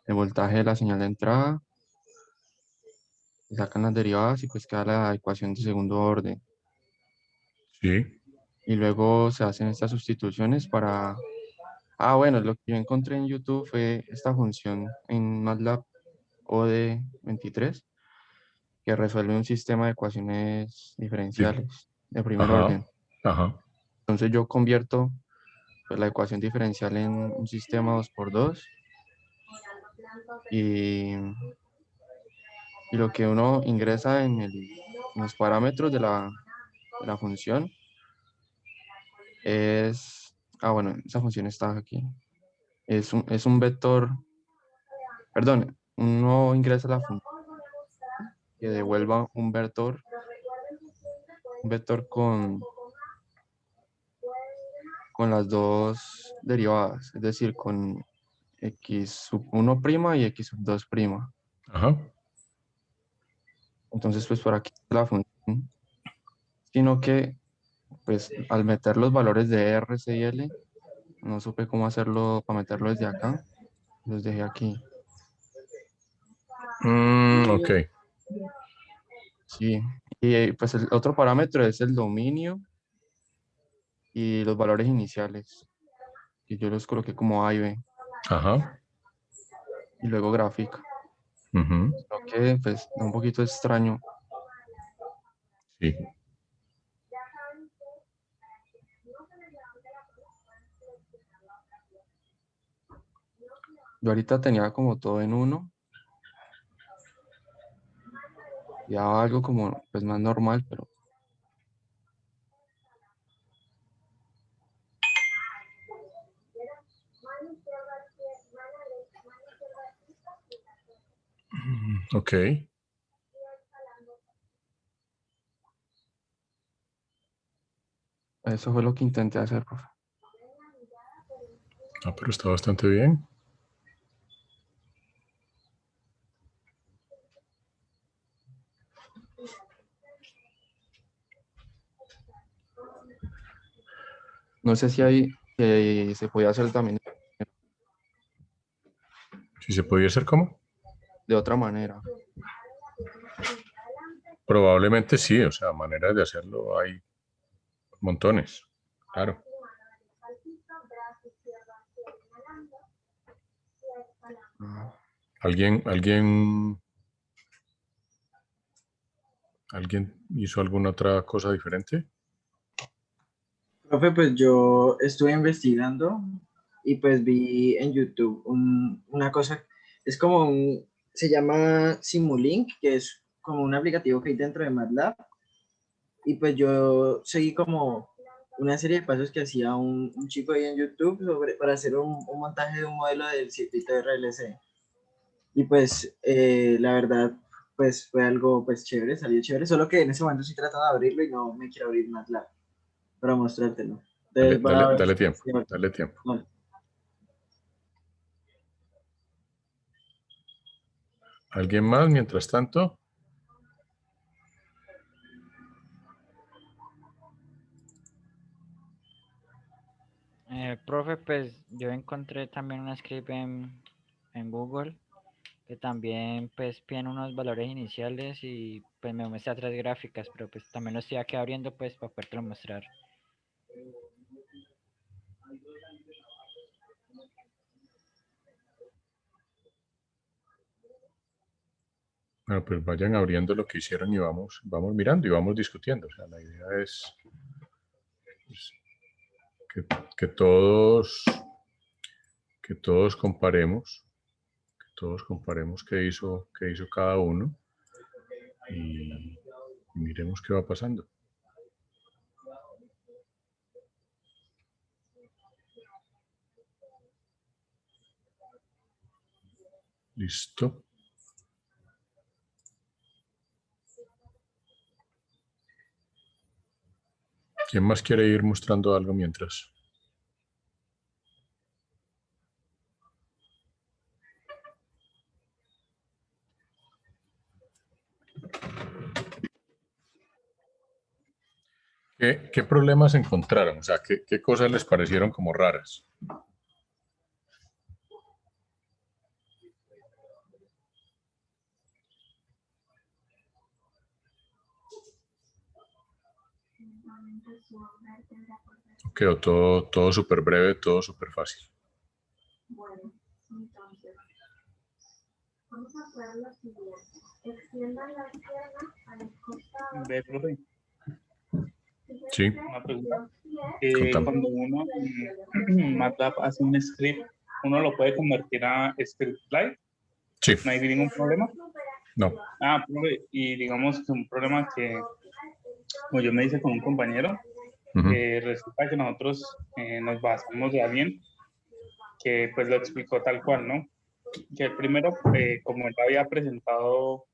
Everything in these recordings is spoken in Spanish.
el voltaje de la señal de entrada, se sacan las derivadas y pues queda la ecuación de segundo orden. Sí. Y luego se hacen estas sustituciones para... Ah, bueno, lo que yo encontré en YouTube fue esta función en MATLAB OD23 que resuelve un sistema de ecuaciones Sí. diferenciales de primer Ajá. orden. Ajá. Entonces yo convierto pues, la ecuación diferencial en un sistema 2x2 y lo que uno ingresa en los parámetros de la función es... Ah, bueno, esa función está aquí. Es un vector, perdón, uno ingresa la función que devuelva un vector con las dos derivadas, es decir, con x sub 1' y x sub 2'. Ajá. Entonces, pues por aquí la función, sino que pues al meter los valores de R, C y L, no supe cómo hacerlo para meterlo desde acá, los dejé aquí. Ok. Sí, y pues el otro parámetro es el dominio y los valores iniciales, que yo los coloqué como A y B, Ajá. y luego gráfica. Ujú. Lo que pues da un poquito extraño. Sí. Yo ahorita tenía como todo en uno, y daba algo como pues más normal, pero Ok. eso fue lo que intenté hacer, profe. Ah, pero está bastante bien. No sé si se podía hacer también Si se podía hacer como. de otra manera. Probablemente sí, o sea, maneras de hacerlo hay montones. Claro. Ah, ¿Alguien hizo alguna otra cosa diferente? Profe, pues yo estuve investigando y pues vi en YouTube una cosa, es como se llama Simulink, que es como un aplicativo que hay dentro de MATLAB y pues yo seguí como una serie de pasos que hacía un chico ahí en YouTube para hacer un montaje de un modelo del circuito RLC. Y pues la verdad, pues fue algo pues chévere, salió chévere, solo que en ese momento estoy tratando de abrirlo y no me quiero abrir MATLAB para mostrártelo. Dale, Entonces va dale, a ver dale si... tiempo, dale tiempo. no. ¿Alguien más mientras tanto? Profe, pues yo encontré también una script en Google que también pues piden unos valores iniciales y pues me muestra tres gráficas, pero pues también lo estoy aquí abriendo pues para podértelo mostrar. Bueno, pues vayan abriendo lo que hicieron y vamos mirando y vamos discutiendo. O sea, la idea es pues, que, que todos, que todos comparemos, qué hizo cada uno y miremos qué va pasando. ¿Listo? ¿Quién más quiere ir mostrando algo mientras? ¿Qué problemas encontraron? O sea, ¿qué cosas les parecieron como raras? Quedó todo súper breve, todo súper fácil. Bueno, entonces, vamos a hacer lo siguiente. Extiendan las piernas a los costados. Ve, profe, Sí, una pregunta. Contame. Cuando uno en MATLAB hace un script, ¿uno lo puede convertir a script live? sí, ¿No hay ningún problema? no. Ah, profe, y digamos que un problema que, como yo me hice con un compañero, Ujú. resulta que nosotros nos basamos de alguien que pues lo explicó tal cual, ¿no? Que el primero, como él había presentado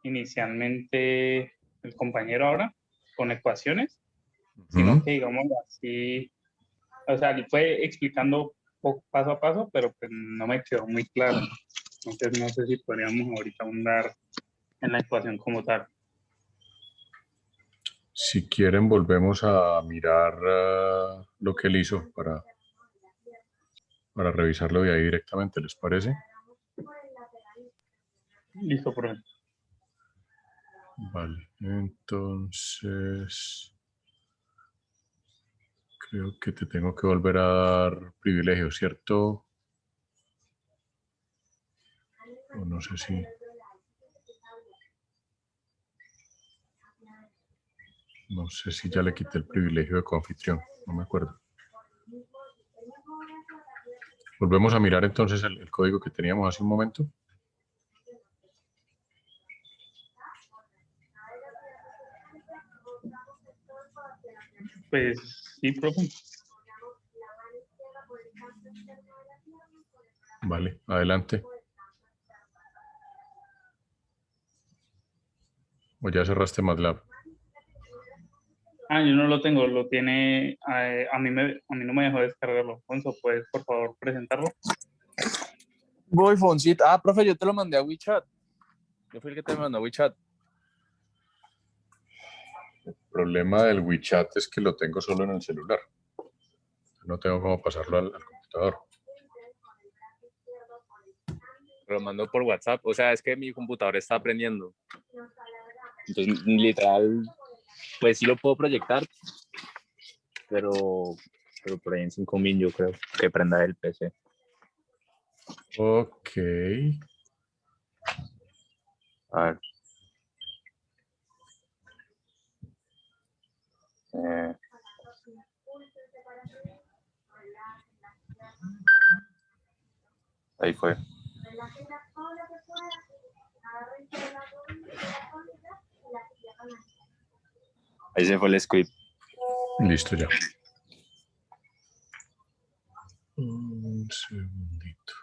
inicialmente el compañero ahora, con ecuaciones, sino Ujú. que digamos así, o sea, él fue explicando paso a paso, pero pues no me quedó muy claro. Entonces no sé si podríamos ahorita ahondar en la ecuación como tal. Si quieren, volvemos a mirar lo que él hizo para revisarlo de ahí directamente, ¿les parece? Listo, profe. Vale, entonces creo que te tengo que volver a dar privilegio, ¿cierto? O no sé si... No sé si ya le quité el privilegio de coanfitrión, no me acuerdo. Volvemos a mirar entonces el código que teníamos hace un momento. Pues sí, profe. Vale, adelante. O ya cerraste MATLAB. Ah, yo no lo tengo, lo tiene, a mí no me dejó descargarlo. Alfonso, ¿puedes por favor presentarlo? Voy, Foncito. Ah, profe, yo te lo mandé a WeChat. Yo fui el que te mandó a WeChat. El problema del WeChat es que lo tengo solo en el celular. No tengo cómo pasarlo al computador. Lo mando por WhatsApp. O sea, es que mi computador está aprendiendo. Entonces, literal, pues sí lo puedo proyectar, pero por ahí en 5.000 yo creo que prenda el PC. Ok. A ver. Ahí fue. Ahí se fue el script. Listo ya. Un segundito.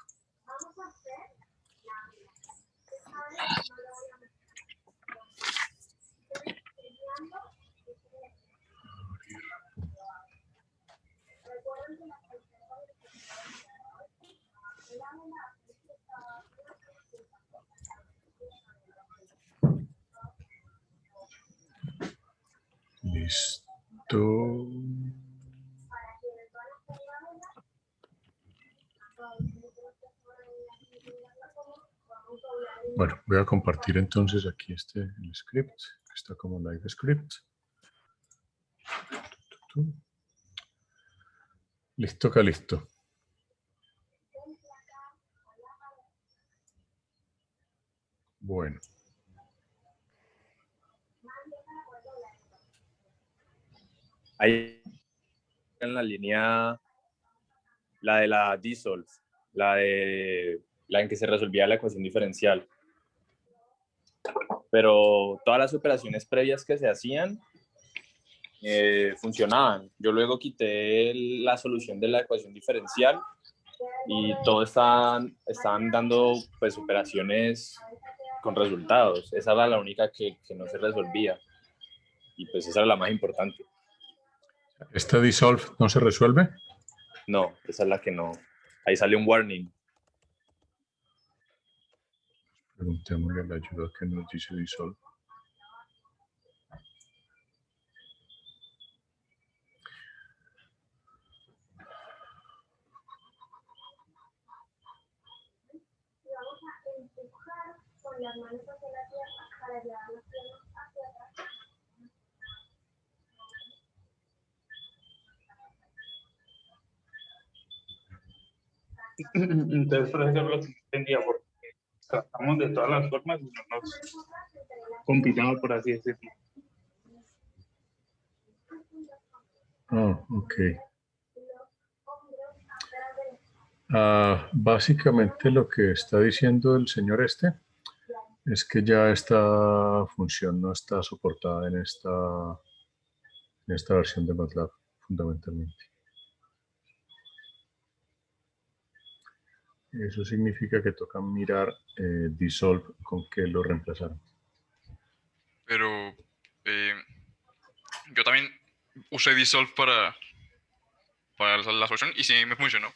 Listo. Bueno, voy a compartir entonces aquí el script, que está como live script. Listo, que listo. Bueno. Ahí en la línea, la de la dissolve, la en que se resolvía la ecuación diferencial. Pero todas las operaciones previas que se hacían funcionaban. Yo luego quité la solución de la ecuación diferencial y todo estaban dando pues operaciones con resultados. Esa era la única que no se resolvía y pues esa era la más importante. ¿Esta dissolve no se resuelve? No, esa es la que no. Ahí sale un warning. Preguntémosle a la ayuda que nos dice dissolve. Las manos hacia la tierra para llevar las piernas hacia atrás. Entonces, por eso es lo que entendía, porque tratamos de todas las formas y no nos compitamos, por así decirlo. Ok. Básicamente lo que está diciendo el señor es que ya esta función no está soportada en esta versión de MATLAB, fundamentalmente. Eso significa que toca mirar Dissolve con qué lo reemplazaron. Pero yo también usé Dissolve para la solución y sí me funcionó.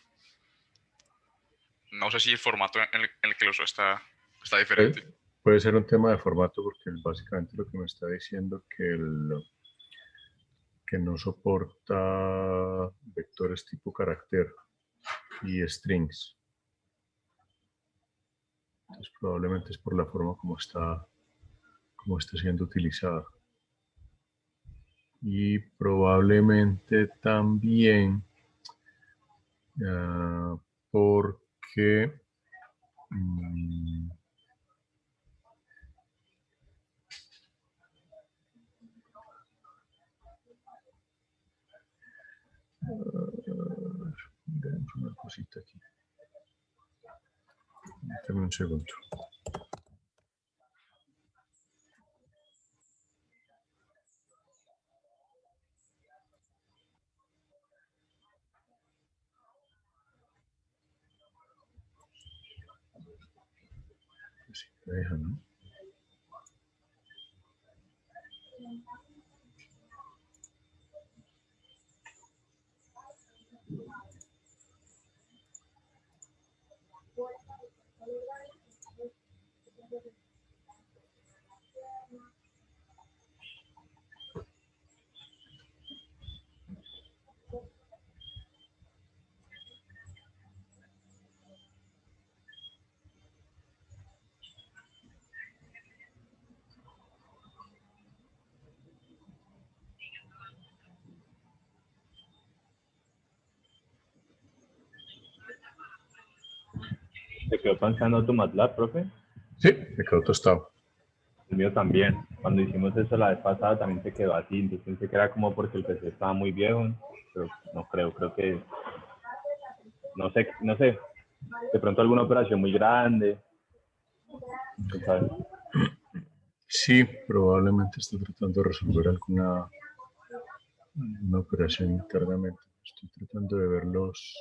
No sé si el formato en el que lo usó está diferente. Puede ser un tema de formato porque básicamente lo que me está diciendo que no soporta vectores tipo carácter y strings. Entonces probablemente es por la forma como está siendo utilizada. Y probablemente también porque miremos una cosita aquí. Dame un segundo. Sí, me deja, ¿no? ¿Te quedó pensando tu MATLAB, profe? Sí, me quedó tostado. El mío también. Cuando hicimos eso la vez pasada también se quedó así. Entonces pensé que era como porque el PC estaba muy viejo. Pero no creo que... No sé. De pronto alguna operación muy grande. ¿Sabes? Sí, probablemente está tratando de resolver alguna operación internamente. Estoy tratando de ver los...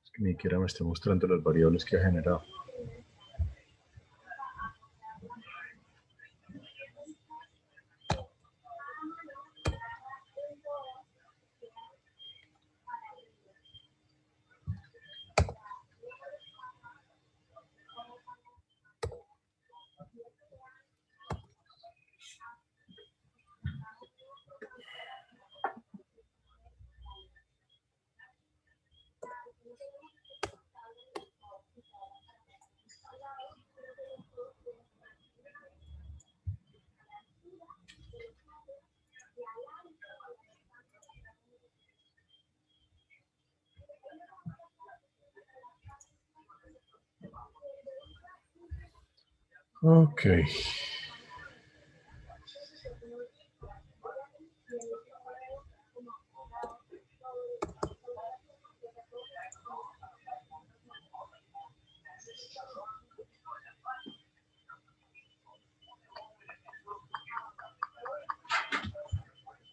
Es que ni siquiera me está mostrando las variables que ha generado. Ok.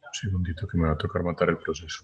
Un segundito que me va a tocar matar el proceso.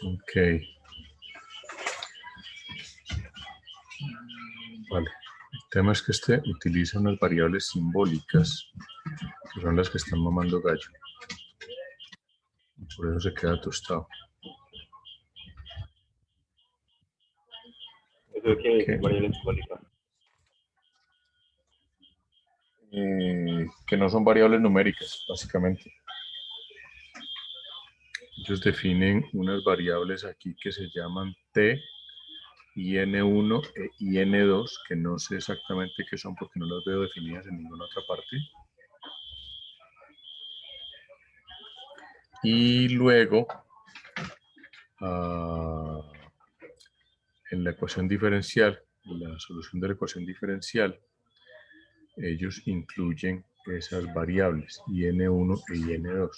Ok. Vale. El tema es que este utiliza unas variables simbólicas, que son las que están mamando gallo. Por eso se queda tostado. ¿Eso qué es? Variable simbólica. Que no son variables numéricas, básicamente. Ellos definen unas variables aquí que se llaman t, in1 e in2, que no sé exactamente qué son porque no las veo definidas en ninguna otra parte. Y luego, en la ecuación diferencial, la solución de la ecuación diferencial, ellos incluyen esas variables, in1 e in2,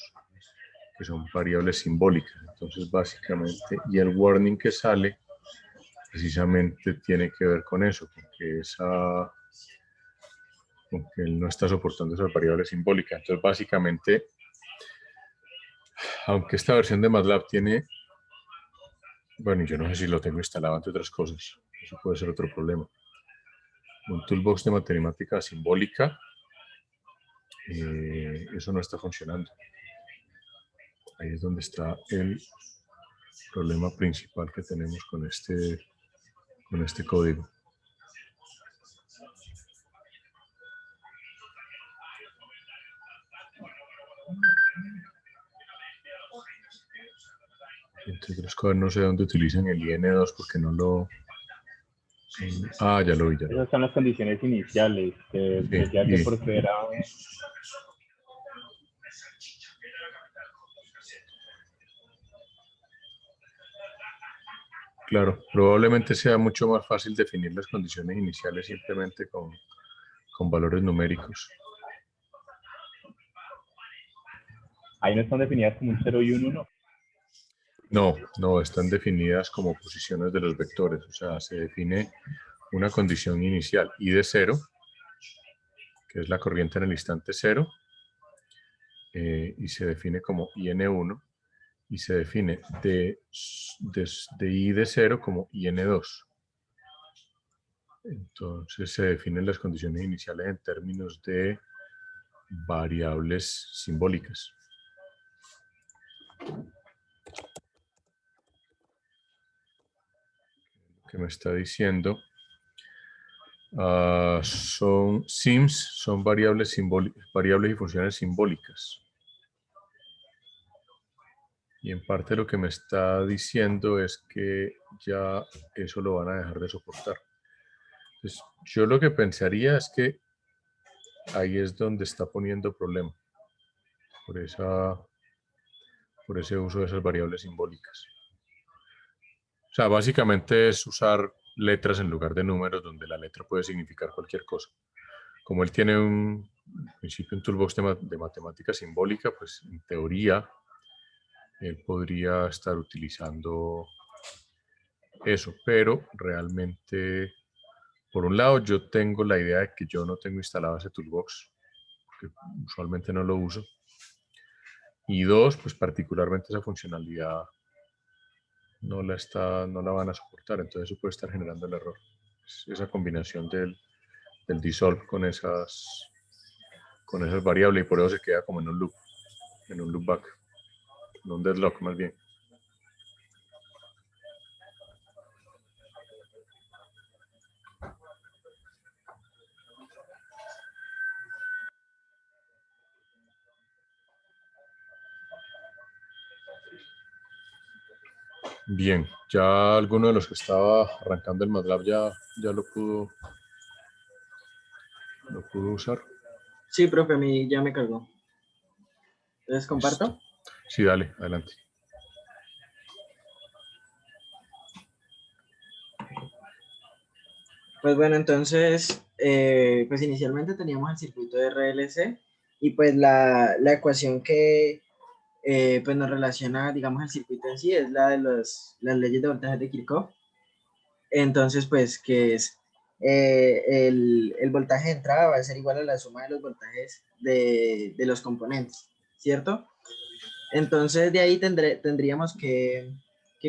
que son variables simbólicas. Entonces, básicamente, y el warning que sale, precisamente tiene que ver con eso, porque él no está soportando esas variables simbólicas. Entonces, básicamente, aunque esta versión de MATLAB tiene, bueno, yo no sé si lo tengo instalado entre otras cosas, eso puede ser otro problema, un toolbox de matemática simbólica, eso no está funcionando. Ahí es donde está el problema principal que tenemos con este código. Entonces los cuadernos no sé dónde utilizan el IN2 porque no lo... Ah, ya lo vi, ya lo vi. Esas son las condiciones iniciales que Sí, decía que y- procederá. Claro, probablemente sea mucho más fácil definir las condiciones iniciales simplemente con valores numéricos. Ahí no están definidas como un 0 y un 1. No, no, están definidas como posiciones de los vectores. O sea, se define una condición inicial I de 0, que es la corriente en el instante 0, y se define como IN1, y se define de I de 0 como IN2. Entonces se definen las condiciones iniciales en términos de variables simbólicas. Que me está diciendo son sims, son variables y funciones simbólicas. Y en parte lo que me está diciendo es que ya eso lo van a dejar de soportar. Entonces, yo lo que pensaría es que ahí es donde está poniendo problema por ese uso de esas variables simbólicas. O sea, básicamente es usar letras en lugar de números, donde la letra puede significar cualquier cosa. Como él tiene en principio un toolbox de matemática simbólica, pues en teoría él podría estar utilizando eso, pero realmente, por un lado, yo tengo la idea de que yo no tengo instalado ese toolbox, que usualmente no lo uso, y dos, pues particularmente esa funcionalidad no la van a soportar, entonces eso puede estar generando el error. Esa combinación del dissolve con esas variables, y por eso se queda como en un loopback, en un deadlock más bien. Bien, ya alguno de los que estaba arrancando el MATLAB ya lo pudo usar. Sí, profe, a mí ya me cargó. ¿Les comparto? Listo. Sí, dale, adelante. Pues bueno, entonces, pues inicialmente teníamos el circuito de RLC y pues la ecuación que pues nos relaciona, digamos, el circuito en sí es la de las leyes de voltaje de Kirchhoff. Entonces, pues, que es el voltaje de entrada va a ser igual a la suma de los voltajes de los componentes, ¿cierto? Entonces, de ahí tendríamos que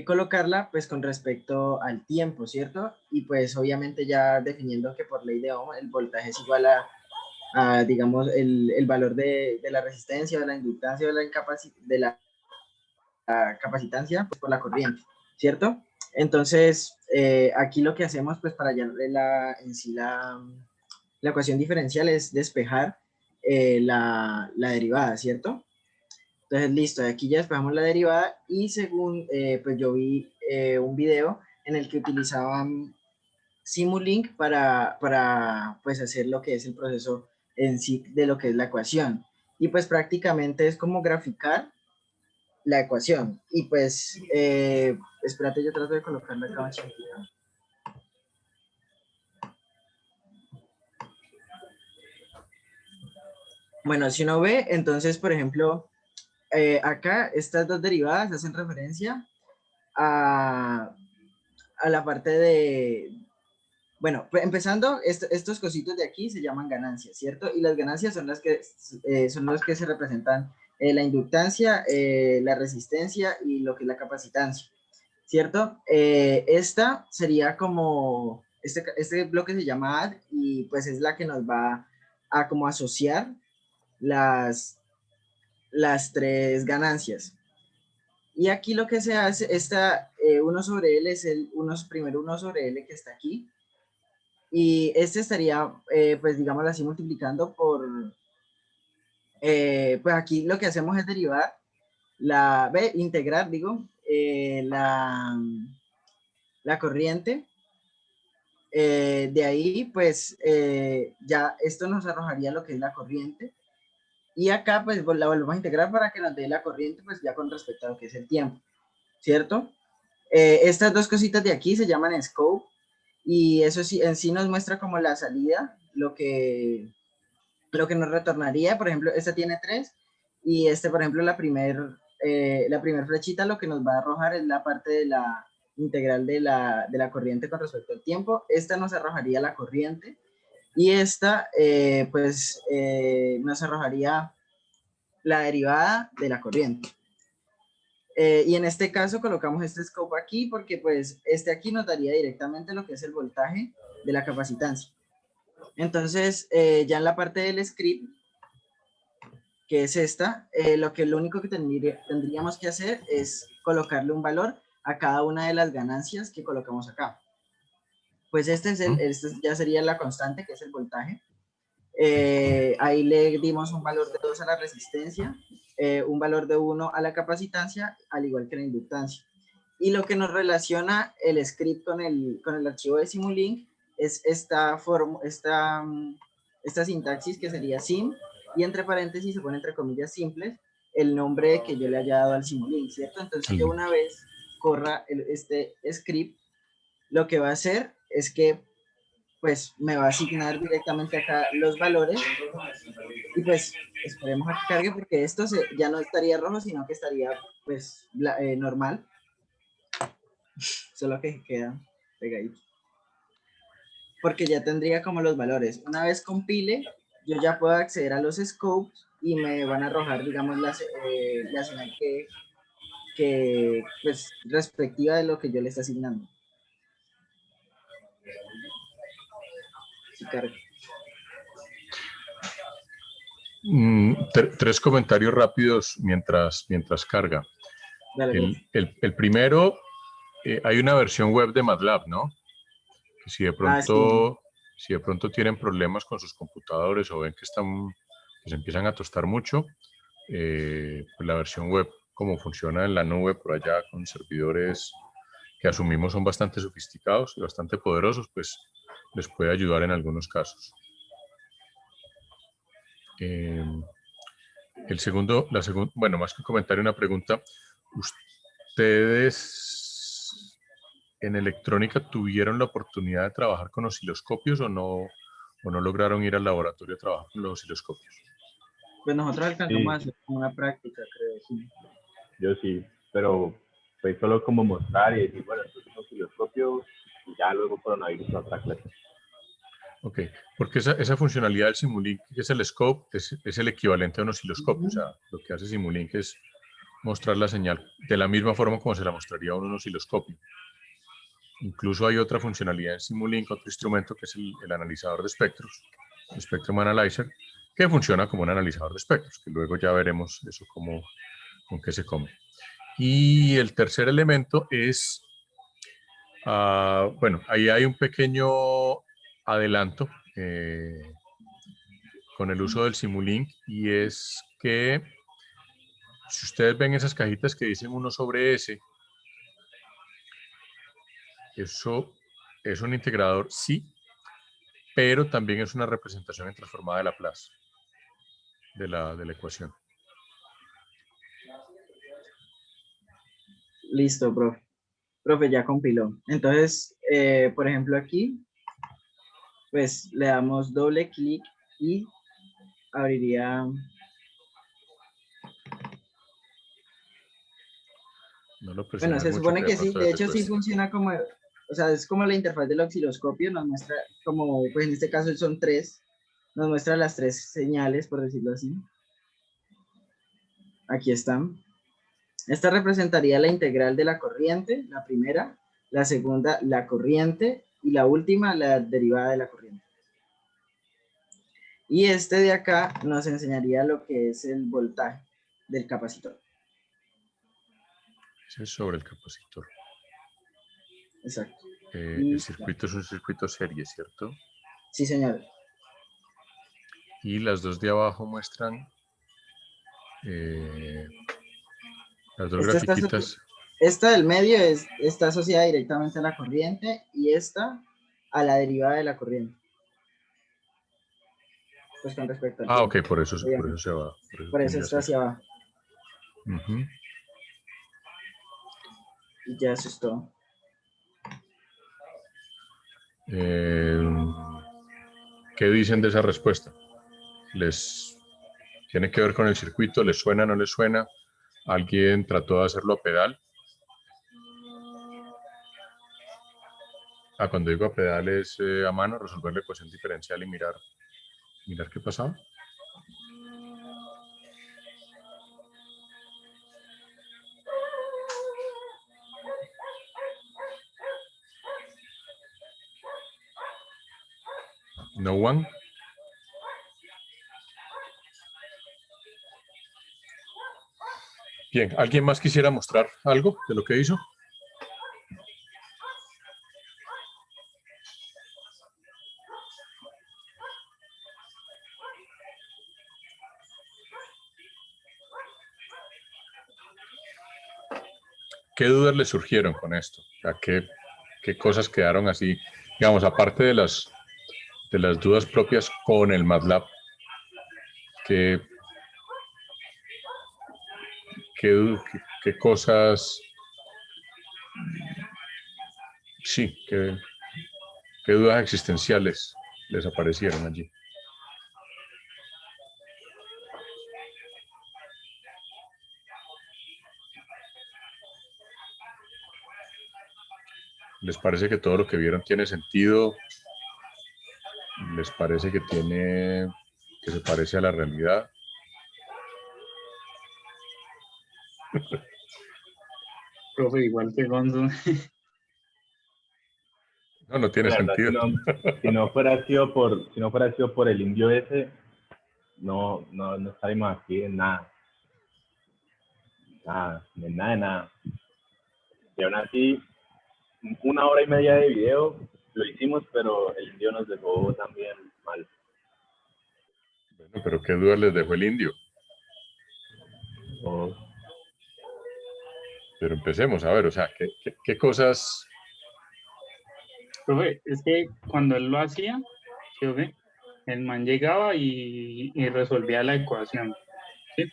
colocarla, pues, con respecto al tiempo, ¿cierto? Y pues, obviamente, ya definiendo que por ley de Ohm el voltaje es igual a digamos, el valor de la resistencia, o de la inductancia, o de la capacitancia, pues, por la corriente, ¿cierto? Entonces, aquí lo que hacemos, pues, para hallarle en sí la ecuación diferencial es despejar la derivada, ¿cierto? Entonces, listo, aquí ya despejamos la derivada y según, pues, yo vi un video en el que utilizaban Simulink para, pues, hacer lo que es el proceso en sí de lo que es la ecuación. Y pues prácticamente es como graficar la ecuación. Y pues, espérate, yo trato de colocarla acá más chiquita. Bueno, si uno ve, entonces, por ejemplo, acá estas dos derivadas hacen referencia a la parte de, bueno, pues empezando, estos cositos de aquí se llaman ganancias, ¿cierto? Y las ganancias son las que, son los que se representan la inductancia, la resistencia y lo que es la capacitancia, ¿cierto? Esta sería como, este bloque se llama add y pues es la que nos va a como asociar las tres ganancias. Y aquí lo que se hace, 1 sobre L es primero 1 sobre L que está aquí. Y este estaría, pues digámoslo así, multiplicando por, pues aquí lo que hacemos es derivar, integrar, digo, la corriente. De ahí, pues, ya esto nos arrojaría lo que es la corriente. Y acá, pues, la volvemos a integrar para que nos dé la corriente, pues, ya con respecto a lo que es el tiempo, ¿cierto? Estas dos cositas de aquí se llaman scope, y eso sí, en sí nos muestra como la salida, lo que nos retornaría. Por ejemplo, esta tiene 3, y por ejemplo, la primer flechita lo que nos va a arrojar es la parte de la integral de la corriente con respecto al tiempo. Esta nos arrojaría la corriente, y esta, pues, nos arrojaría la derivada de la corriente. Y en este caso colocamos este scope aquí porque pues aquí nos daría directamente lo que es el voltaje de la capacitancia. Entonces, ya en la parte del script, que es esta, lo único que tendríamos que hacer es colocarle un valor a cada una de las ganancias que colocamos acá. Pues este ya sería la constante, que es el voltaje. Ahí le dimos un valor de 2 a la resistencia, un valor de 1 a la capacitancia, al igual que la inductancia. Y lo que nos relaciona el script con el archivo de Simulink es esta sintaxis, que sería sim, y entre paréntesis se pone entre comillas simples el nombre que yo le haya dado al Simulink, ¿cierto? Entonces yo, una vez corra este script, lo que va a hacer es que pues me va a asignar directamente acá los valores, y pues esperemos a que cargue porque esto ya no estaría rojo, sino que estaría pues normal, solo que queda pegadito, porque ya tendría como los valores. Una vez compile, yo ya puedo acceder a los scopes y me van a arrojar, digamos, la señal que pues respectiva de lo que yo le está asignando. Sí, carga. 3 comentarios rápidos mientras carga. Dale. El primero, hay una versión web de MATLAB, ¿no? Que si de pronto tienen problemas con sus computadores o ven que se empiezan a tostar mucho, pues la versión web, como funciona en la nube por allá con servidores que asumimos son bastante sofisticados y bastante poderosos, pues les puede ayudar en algunos casos. Bueno, más que un comentario, una pregunta. ¿Ustedes en electrónica tuvieron la oportunidad de trabajar con osciloscopios o no lograron ir al laboratorio a trabajar con los osciloscopios? Pues nosotros alcanzamos a Sí. hacer una práctica, creo, sí. Yo sí, pero fue solo como mostrar y decir, bueno, esto es un osciloscopio y ya luego coronavirus a otra clase. Ok, porque esa funcionalidad del Simulink, que es el scope, es el equivalente a un osciloscopio. O sea, lo que hace Simulink es mostrar la señal de la misma forma como se la mostraría a un osciloscopio. Incluso hay otra funcionalidad en Simulink, otro instrumento que es el analizador de espectros, el Spectrum Analyzer, que funciona como un analizador de espectros, que luego ya veremos eso con qué se come. Y el tercer elemento es, bueno, ahí hay un pequeño adelanto con el uso del Simulink, y es que si ustedes ven esas cajitas que dicen 1 sobre S, eso es un integrador, sí, pero también es una representación transformada de Laplace, de la ecuación. Listo, profe. Profe, ya compiló. Entonces, por ejemplo, aquí, pues le damos doble clic y abriría. No lo Bueno, presiones se mucho, supone que de que sí, pronto ya de te hecho sí cuesta. funciona como, o sea, es como la interfaz del osciloscopio, nos muestra como, pues en este caso son 3, nos muestra las 3 señales, por decirlo así. Aquí están. Esta representaría la integral de la corriente, la primera, la segunda, la corriente, y la última, la derivada de la corriente. Y este de acá nos enseñaría lo que es el voltaje del capacitor. Ese es sobre el capacitor. Exacto. El circuito es un circuito serie, ¿cierto? Sí, señor. Y las dos de abajo muestran las dos grafiquitas. Esta del medio está asociada directamente a la corriente y esta a la derivada de la corriente. Pues con respecto al tiempo. Ok, por eso se va. Por eso está hacia abajo. Y ya eso es todo. ¿Qué dicen de esa respuesta? ¿Les tiene que ver con el circuito? ¿Les suena, no les suena? ¿Alguien trató de hacerlo a pedal? Cuando digo a pedal es a mano, resolver la ecuación diferencial y mirar qué pasaba. No one. Bien, ¿alguien más quisiera mostrar algo de lo que hizo? ¿Qué dudas le surgieron con esto? O sea, ¿qué cosas quedaron así? Digamos, aparte de las dudas propias con el MATLAB, ¿qué cosas? Sí, ¿qué dudas existenciales les aparecieron allí? ¿Les parece que todo lo que vieron tiene sentido? ¿Les parece que se parece a la realidad? Profe, igual que Gonzo. No tiene La verdad, sentido. si no fuera sido por el indio ese, no estaríamos aquí en nada. En nada. Y aún así, 1 hora y media de video lo hicimos, pero el indio nos dejó también mal. Bueno, pero ¿qué dudas les dejó el indio? pero empecemos a ver, o sea, ¿qué cosas? Profe, es que cuando él lo hacía, ¿sí o qué? El man llegaba y resolvía la ecuación, ¿sí?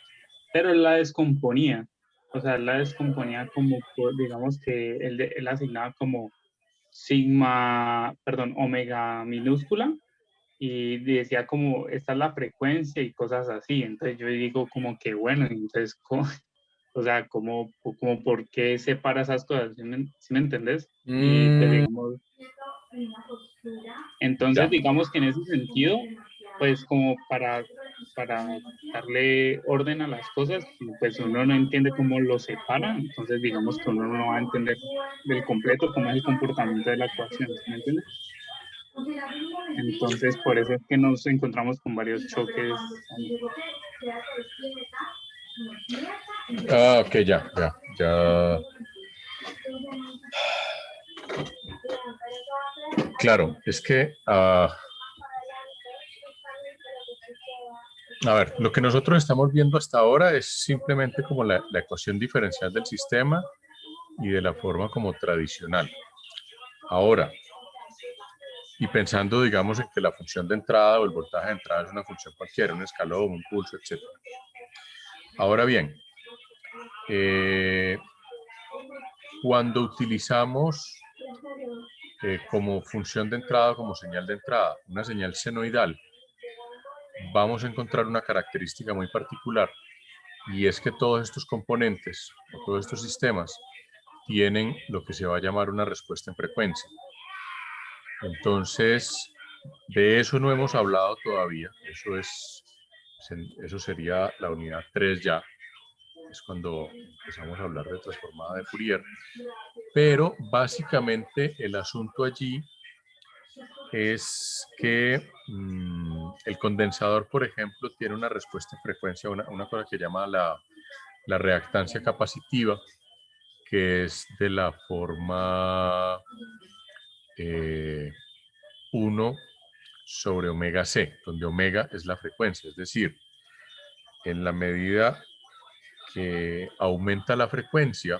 Pero él la descomponía, o sea, él la descomponía como, digamos que él asignaba como omega minúscula, y decía como, esta es la frecuencia y cosas así. Entonces yo digo como que bueno, entonces, o sea, como por qué separa esas cosas, ¿sí me entendés? Y pues digamos, entonces Ya. digamos que en ese sentido, pues como para darle orden a las cosas, pues uno no entiende cómo lo separa, entonces digamos que uno no va a entender del completo cómo es el comportamiento de la ecuación, ¿sí me entiende? Entonces, por eso es que nos encontramos con varios choques ahí. Ah, ok, ya. Claro, es que, a ver, lo que nosotros estamos viendo hasta ahora es simplemente como la ecuación diferencial del sistema y de la forma como tradicional. Ahora, y pensando, digamos, en que la función de entrada o el voltaje de entrada es una función cualquiera, un escalón, un pulso, etc. Ahora bien, cuando utilizamos como función de entrada, como señal de entrada, una señal senoidal, vamos a encontrar una característica muy particular, y es que todos estos componentes o todos estos sistemas tienen lo que se va a llamar una respuesta en frecuencia. Entonces, de eso no hemos hablado todavía. Eso sería la unidad 3 ya. Es cuando empezamos a hablar de transformada de Fourier. Pero básicamente el asunto allí es que el condensador, por ejemplo, tiene una respuesta en frecuencia, una cosa que llama la reactancia capacitiva, que es de la forma 1 sobre omega c, donde omega es la frecuencia, es decir, en la medida que aumenta la frecuencia,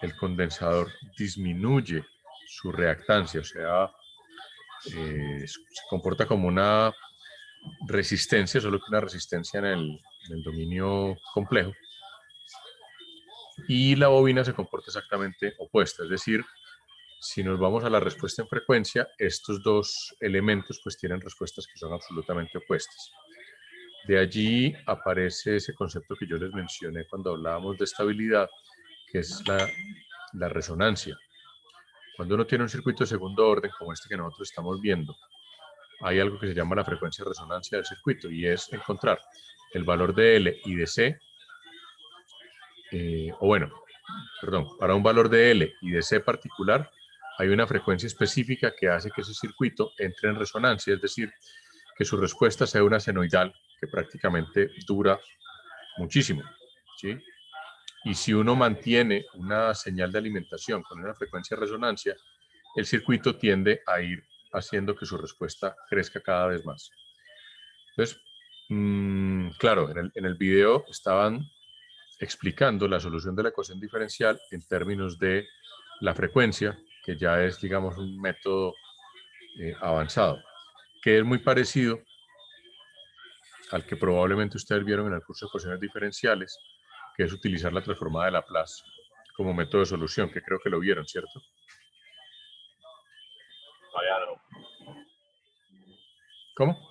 el condensador disminuye su reactancia, o sea, se comporta como una resistencia, solo que una resistencia en el dominio complejo, y la bobina se comporta exactamente opuesta, es decir, si nos vamos a la respuesta en frecuencia, estos dos elementos pues tienen respuestas que son absolutamente opuestas. De allí aparece ese concepto que yo les mencioné cuando hablábamos de estabilidad, que es la resonancia. Cuando uno tiene un circuito de segundo orden, como este que nosotros estamos viendo, hay algo que se llama la frecuencia de resonancia del circuito, y es encontrar el valor de L y de C, para un valor de L y de C particular, hay una frecuencia específica que hace que ese circuito entre en resonancia, es decir, que su respuesta sea una senoidal que prácticamente dura muchísimo, ¿sí? Y si uno mantiene una señal de alimentación con una frecuencia de resonancia, el circuito tiende a ir haciendo que su respuesta crezca cada vez más. Entonces, claro, en el video estaban explicando la solución de la ecuación diferencial en términos de la frecuencia, que ya es, digamos, un método avanzado, que es muy parecido al que probablemente ustedes vieron en el curso de ecuaciones diferenciales, que es utilizar la transformada de Laplace como método de solución, que creo que lo vieron, ¿cierto? Todavía no. ¿Cómo?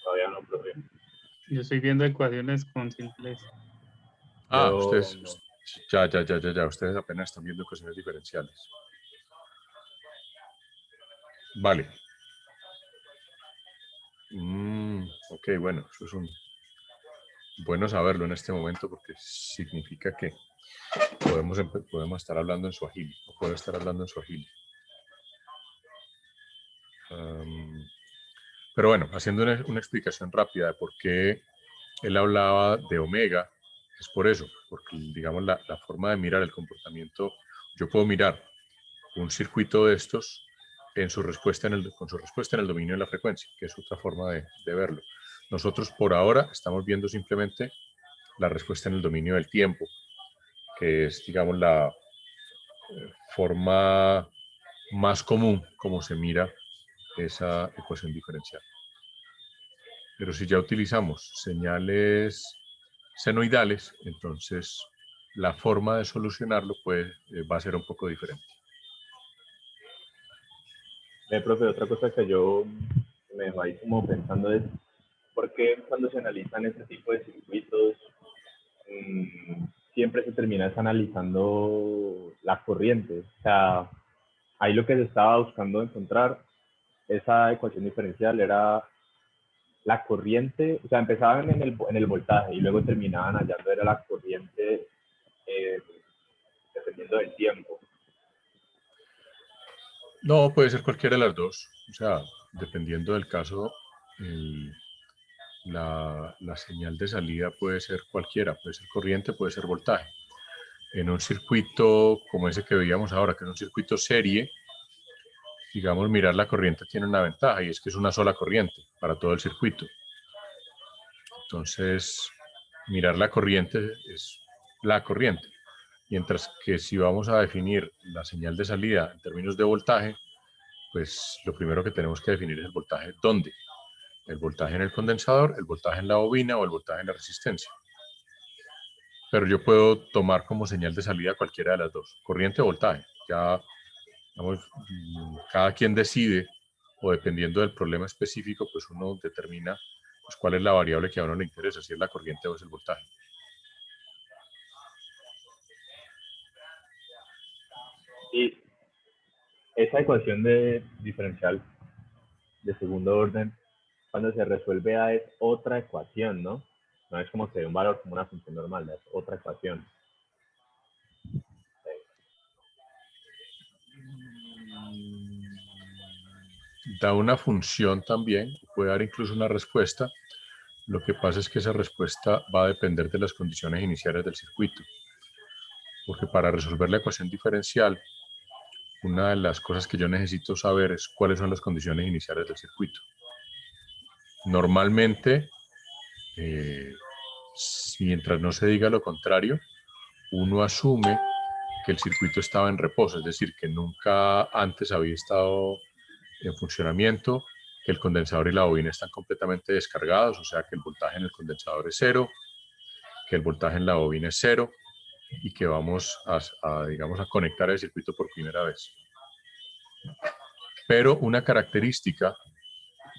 Todavía no, profe. Yo estoy viendo ecuaciones con simpleza. Ustedes, ya, ustedes apenas están viendo ecuaciones diferenciales. Vale. Ok, bueno, eso es bueno saberlo en este momento, porque significa que podemos estar hablando en Swahili, o puedo estar hablando en Swahili. Pero bueno, haciendo una explicación rápida de por qué él hablaba de omega, es por eso, porque digamos la forma de mirar el comportamiento, yo puedo mirar un circuito de estos con su respuesta en el dominio de la frecuencia, que es otra forma de verlo. Nosotros por ahora estamos viendo simplemente la respuesta en el dominio del tiempo, que es, digamos, la forma más común como se mira esa ecuación diferencial. Pero si ya utilizamos señales senoidales, entonces la forma de solucionarlo va a ser un poco diferente. Profe, otra cosa que yo me dejó ahí como pensando es, ¿por qué cuando se analizan este tipo de circuitos siempre se termina analizando la corriente? O sea, ahí lo que se estaba buscando encontrar, esa ecuación diferencial era la corriente, o sea, empezaban en el voltaje y luego terminaban hallando era la corriente dependiendo del tiempo. No, puede ser cualquiera de las dos. O sea, dependiendo del caso, la señal de salida puede ser cualquiera, puede ser corriente, puede ser voltaje. En un circuito como ese que veíamos ahora, que es un circuito serie, digamos, mirar la corriente tiene una ventaja y es que es una sola corriente para todo el circuito. Entonces, mirar la corriente es la corriente. Mientras que si vamos a definir la señal de salida en términos de voltaje, pues lo primero que tenemos que definir es el voltaje ¿dónde? El voltaje en el condensador, el voltaje en la bobina o el voltaje en la resistencia. Pero yo puedo tomar como señal de salida cualquiera de las dos, corriente o voltaje. Ya, vamos, cada quien decide, o dependiendo del problema específico, pues uno determina pues, cuál es la variable que a uno le interesa, si es la corriente o es el voltaje. Y esa ecuación de diferencial de segundo orden, cuando se resuelve A es otra ecuación, ¿no? No es como que de un valor como una función normal, es otra ecuación. Da una función también, puede dar incluso una respuesta. Lo que pasa es que esa respuesta va a depender de las condiciones iniciales del circuito. Porque para resolver la ecuación diferencial, una de las cosas que yo necesito saber es cuáles son las condiciones iniciales del circuito. Normalmente, mientras no se diga lo contrario, uno asume que el circuito estaba en reposo, es decir, que nunca antes había estado en funcionamiento, que el condensador y la bobina están completamente descargados, o sea que el voltaje en el condensador es cero, que el voltaje en la bobina es cero y que vamos digamos, a conectar el circuito por primera vez. Pero una característica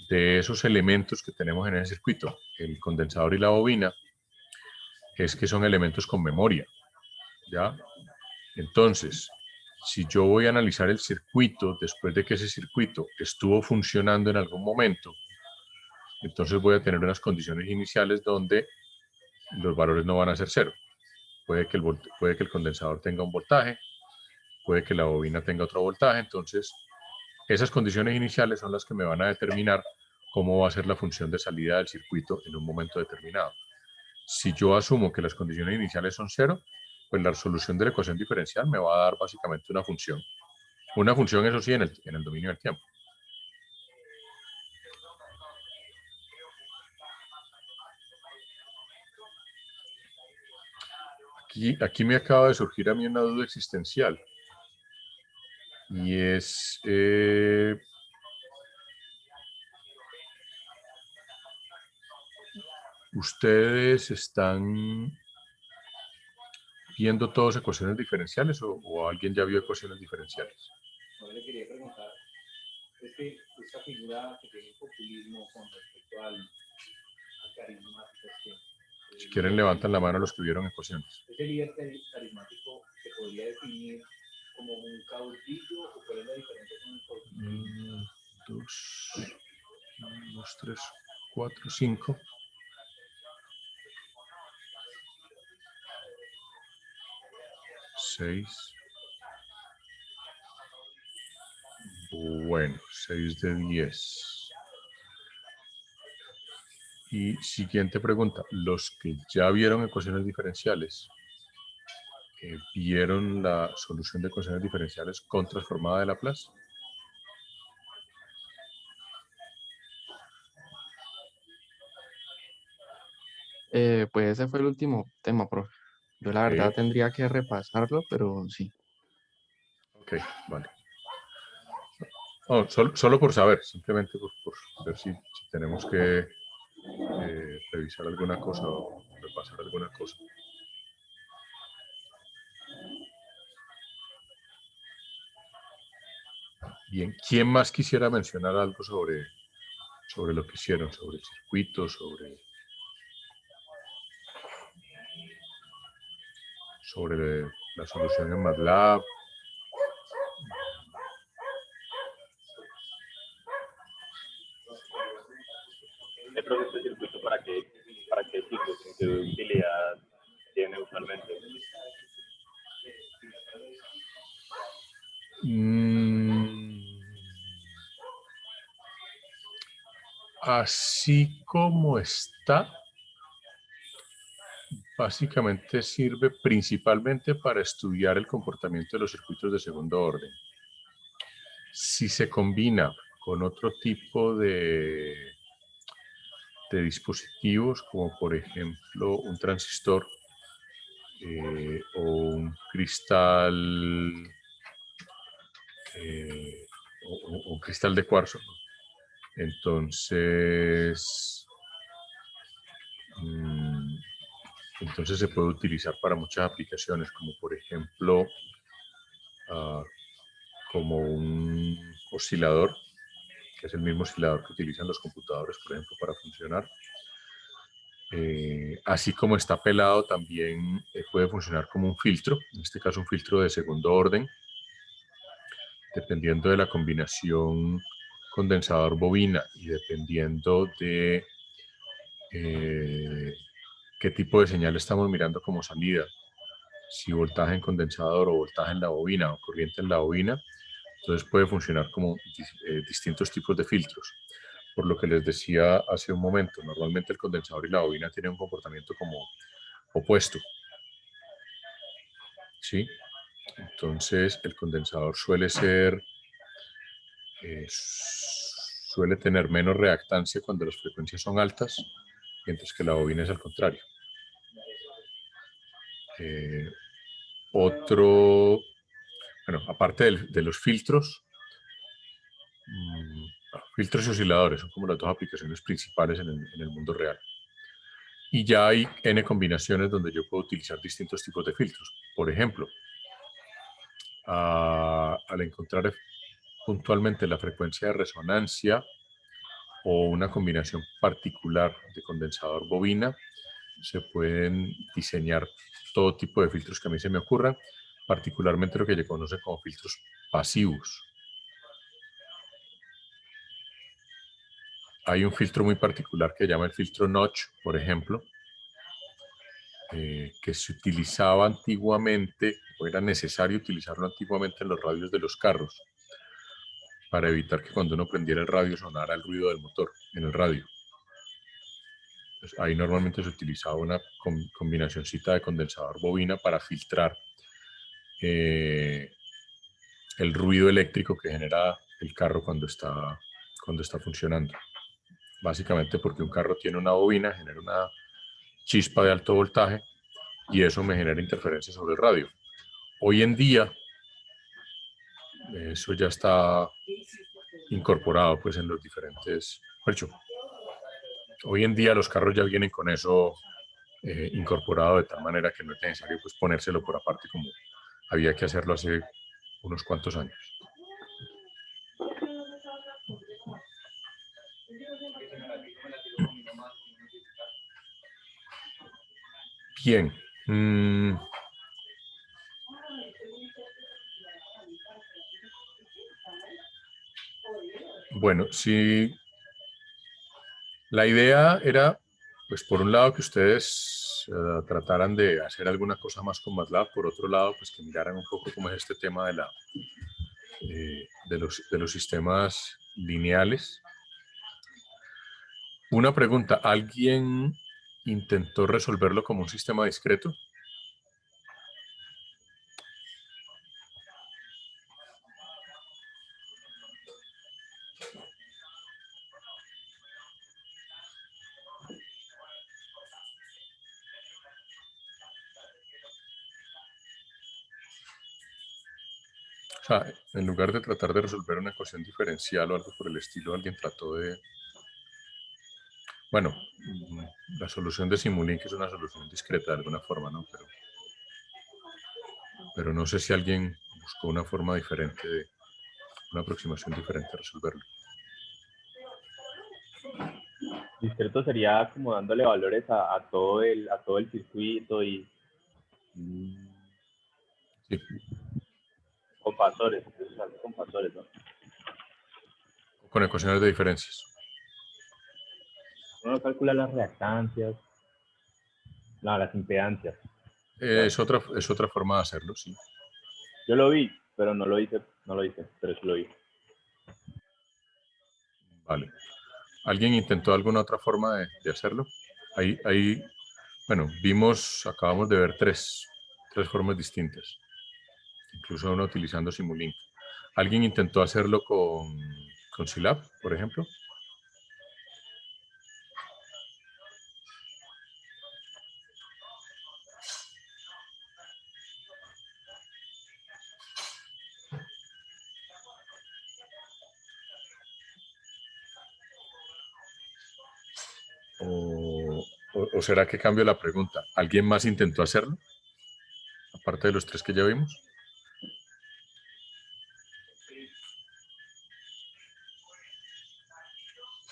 de esos elementos que tenemos en el circuito, el condensador y la bobina, es que son elementos con memoria, ¿ya? Entonces, si yo voy a analizar el circuito después de que ese circuito estuvo funcionando en algún momento, entonces voy a tener unas condiciones iniciales donde los valores no van a ser cero. Puede que el condensador tenga un voltaje, puede que la bobina tenga otro voltaje, entonces esas condiciones iniciales son las que me van a determinar cómo va a ser la función de salida del circuito en un momento determinado. Si yo asumo que las condiciones iniciales son cero, pues la solución de la ecuación diferencial me va a dar básicamente una función. Una función, eso sí, en el dominio del tiempo. Aquí me acaba de surgir a mí una duda existencial. Y es... ¿ustedes están viendo todas ecuaciones diferenciales o alguien ya vio ecuaciones diferenciales? No le quería preguntar, es que esta figura que tiene populismo con respecto al carismático, Si quieren levantan la mano los que vieron ecuaciones. ese líder carismático se podría definir como un caudillo o cuál es la diferencia con el caudillo? 2, 3, 4, 5. Bueno, 6 de 10. Y siguiente pregunta. Los que ya vieron ecuaciones diferenciales, ¿vieron la solución de ecuaciones diferenciales con transformada de Laplace? Pues ese fue el último tema, profe. Yo la verdad tendría que repasarlo, pero sí. Ok, vale. No, solo por saber, simplemente por ver si tenemos que revisar alguna cosa o repasar alguna cosa. Bien, ¿quién más quisiera mencionar algo sobre lo que hicieron, sobre el circuito, sobre la solución en MATLAB? ¿El proceso de circuito para qué sirve? ¿Qué utilidad tiene usualmente? Así como está, básicamente sirve principalmente para estudiar el comportamiento de los circuitos de segundo orden. Si se combina con otro tipo de dispositivos, como por ejemplo un transistor o un cristal o un cristal de cuarzo, entonces se puede utilizar para muchas aplicaciones, como por ejemplo como un oscilador, que es el mismo oscilador que utilizan los computadores, por ejemplo, para funcionar. Así como está pelado, también puede funcionar como un filtro, en este caso un filtro de segundo orden, dependiendo de la combinación condensador-bobina y dependiendo de qué tipo de señal estamos mirando como salida, si voltaje en condensador o voltaje en la bobina o corriente en la bobina. Entonces puede funcionar como distintos tipos de filtros. Por lo que les decía hace un momento, normalmente el condensador y la bobina tienen un comportamiento como opuesto. ¿Sí? Entonces el condensador suele tener menos reactancia cuando las frecuencias son altas, mientras que la bobina es al contrario. Aparte de los filtros, filtros y osciladores son como las dos aplicaciones principales en el mundo real. Y ya hay N combinaciones donde yo puedo utilizar distintos tipos de filtros. Por ejemplo, al encontrar puntualmente la frecuencia de resonancia o una combinación particular de condensador bobina, se pueden diseñar todo tipo de filtros que a mí se me ocurran, particularmente lo que se conoce como filtros pasivos. Hay un filtro muy particular que se llama el filtro Notch, por ejemplo, que se utilizaba antiguamente, o era necesario utilizarlo antiguamente en los radios de los carros, para evitar que cuando uno prendiera el radio sonara el ruido del motor en el radio. Entonces, ahí normalmente se utilizaba una combinacioncita de condensador bobina para filtrar el ruido eléctrico que genera el carro cuando está funcionando. Básicamente porque un carro tiene una bobina, genera una chispa de alto voltaje y eso me genera interferencias sobre el radio. Hoy en día eso ya está incorporado pues en los diferentes... Hoy en día los carros ya vienen con eso incorporado de tal manera que no es necesario pues ponérselo por aparte como había que hacerlo hace unos cuantos años. Bien. Bueno, sí. La idea era, pues por un lado, que ustedes trataran de hacer alguna cosa más con MATLAB, por otro lado, pues que miraran un poco cómo es este tema de los sistemas lineales. Una pregunta, ¿alguien intentó resolverlo como un sistema discreto? sea, en lugar de tratar de resolver una ecuación diferencial o algo por el estilo, alguien trató de... Bueno, la solución de Simulink es una solución discreta de alguna forma, ¿no? Pero no sé si alguien buscó una forma diferente, una aproximación diferente a resolverlo. Discreto sería como dándole valores a todo el circuito y Sí. con factores, ¿no? Con ecuaciones de diferencias. Uno calcula las reactancias, no, las impedancias. Es otra forma de hacerlo, sí. Yo lo vi, pero no lo hice, pero sí lo vi. Vale. ¿Alguien intentó alguna otra forma de hacerlo? Bueno, acabamos de ver tres formas distintas. Incluso una utilizando Simulink. ¿Alguien intentó hacerlo con Scilab, por ejemplo? ¿O será que cambio la pregunta? ¿Alguien más intentó hacerlo? Aparte de los tres que ya vimos.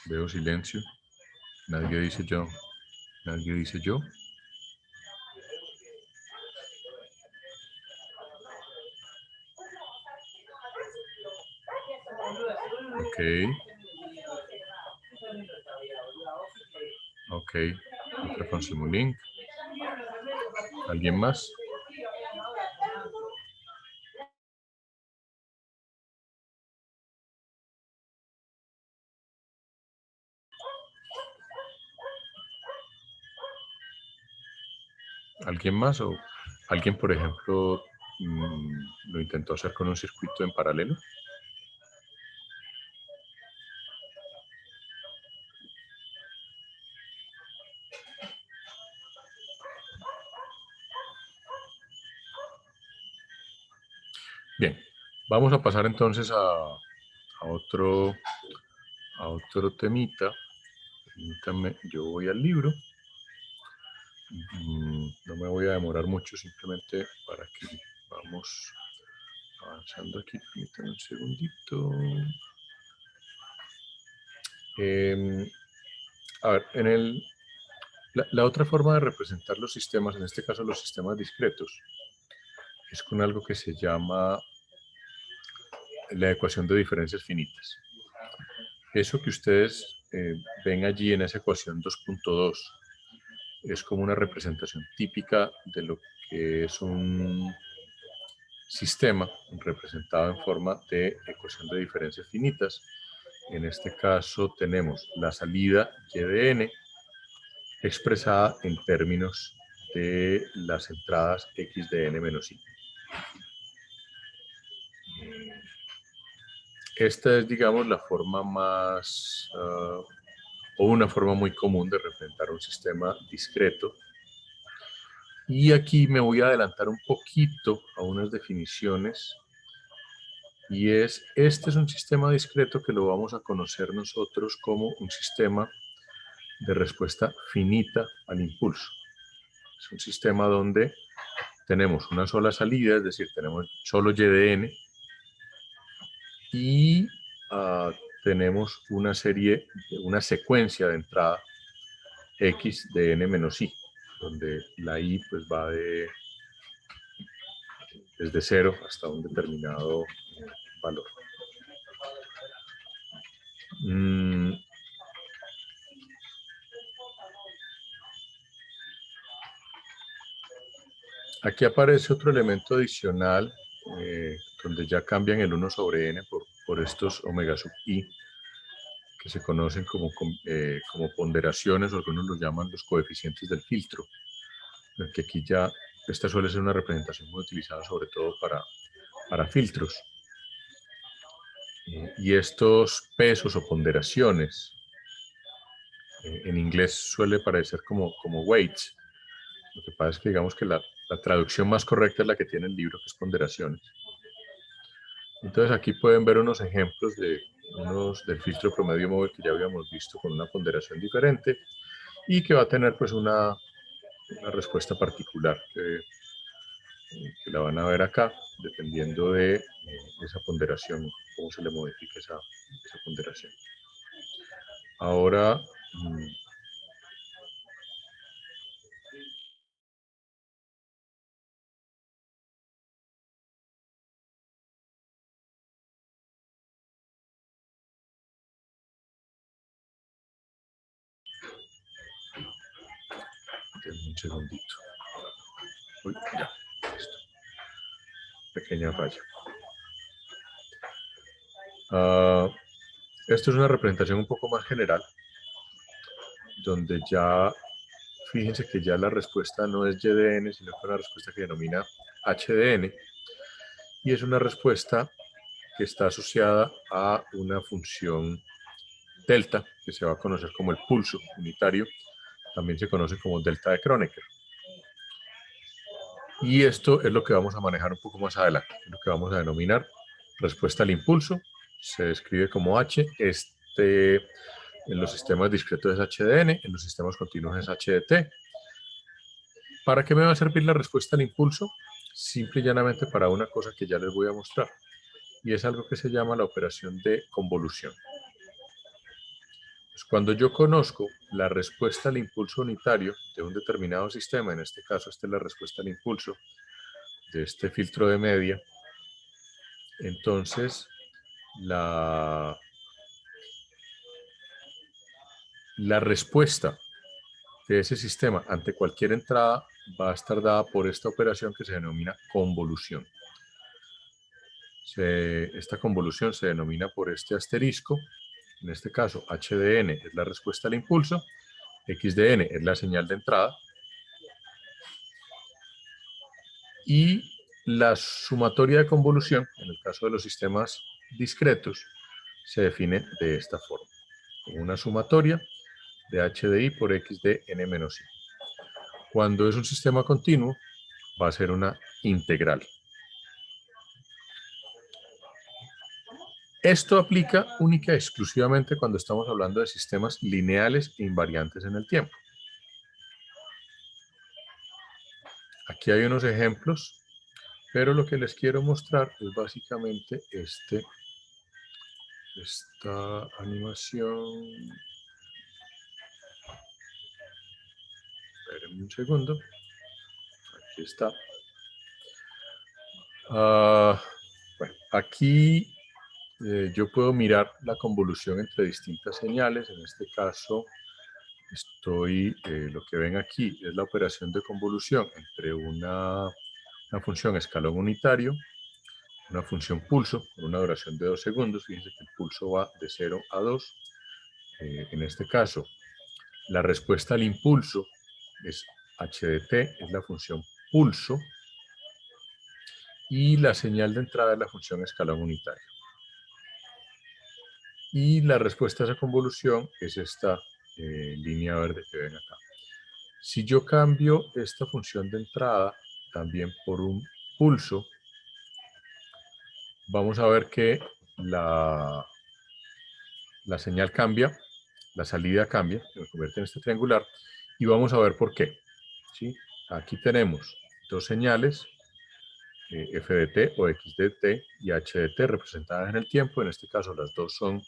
Veo silencio. Nadie dice yo. Nadie dice yo. Ok. Ok. Otra con Simulink. ¿Alguien más? ¿Alguien más? ¿O alguien, por ejemplo, lo intentó hacer con un circuito en paralelo? Bien, vamos a pasar entonces a otro temita. Permítanme, yo voy al libro. No me voy a demorar mucho, simplemente para que vamos avanzando aquí. Permítanme un segundito. A ver, la otra forma de representar los sistemas, en este caso los sistemas discretos, es con algo que se llama la ecuación de diferencias finitas. Eso que ustedes ven allí en esa ecuación 2.2 es como una representación típica de lo que es un sistema representado en forma de ecuación de diferencias finitas. En este caso tenemos la salida y de n expresada en términos de las entradas x de n menos i. Esta es, digamos, la forma más, o una forma muy común de representar un sistema discreto. Y aquí me voy a adelantar un poquito a unas definiciones. Y este es un sistema discreto que lo vamos a conocer nosotros como un sistema de respuesta finita al impulso. Es un sistema donde tenemos una sola salida, es decir, tenemos solo y de n, y tenemos una secuencia de entrada x de n menos i, donde la i pues va desde 0 hasta un determinado valor. Aquí aparece otro elemento adicional, donde ya cambian el 1 sobre n por estos omega sub i, que se conocen como ponderaciones, o algunos los llaman los coeficientes del filtro, que aquí ya, esta suele ser una representación muy utilizada sobre todo para filtros. Y estos pesos o ponderaciones, en inglés suele parecer como weights. Lo que pasa es que digamos que la traducción más correcta es la que tiene el libro, que es ponderaciones. Entonces aquí pueden ver unos ejemplos del filtro promedio móvil que ya habíamos visto con una ponderación diferente y que va a tener pues una respuesta particular que la van a ver acá dependiendo de esa ponderación, cómo se le modifica esa ponderación. Ahora denme un segundito. Uy, ya, listo. Pequeña falla. Esto es una representación un poco más general, donde ya, fíjense que ya la respuesta no es YDN, sino que es una respuesta que denomina HDN, y es una respuesta que está asociada a una función delta, que se va a conocer como el pulso unitario, también se conoce como delta de Kronecker. Y esto es lo que vamos a manejar un poco más adelante, lo que vamos a denominar respuesta al impulso, se describe como H, en los sistemas discretos es HDN, en los sistemas continuos es HDT. ¿Para qué me va a servir la respuesta al impulso? Simple y llanamente para una cosa que ya les voy a mostrar, y es algo que se llama la operación de convolución. Pues cuando yo conozco la respuesta al impulso unitario de un determinado sistema, en este caso esta es la respuesta al impulso de este filtro de media, entonces la respuesta de ese sistema ante cualquier entrada va a estar dada por esta operación que se denomina convolución. Esta convolución se denomina por este asterisco. En este caso, HDN es la respuesta al impulso, XDN es la señal de entrada, y la sumatoria de convolución, en el caso de los sistemas discretos, se define de esta forma, como una sumatoria de HDI por XDN menos I. Cuando es un sistema continuo, va a ser una integral. Esto aplica única y exclusivamente cuando estamos hablando de sistemas lineales e invariantes en el tiempo. Aquí hay unos ejemplos, pero lo que les quiero mostrar es básicamente esta animación. Espérenme un segundo. Aquí está. Bueno, aquí yo puedo mirar la convolución entre distintas señales. En este caso, lo que ven aquí es la operación de convolución entre una función escalón unitario, una función pulso, con una duración de 2 segundos. Fíjense que el pulso va de 0 a 2. En este caso, la respuesta al impulso es HDT, es la función pulso, y la señal de entrada es la función escalón unitario. Y la respuesta a esa convolución es esta línea verde que ven acá. Si yo cambio esta función de entrada también por un pulso, vamos a ver que la señal cambia, la salida cambia, se convierte en este triangular, y vamos a ver por qué. ¿Sí? Aquí tenemos dos señales, FDT o XDT y HDT representadas en el tiempo. En este caso las dos son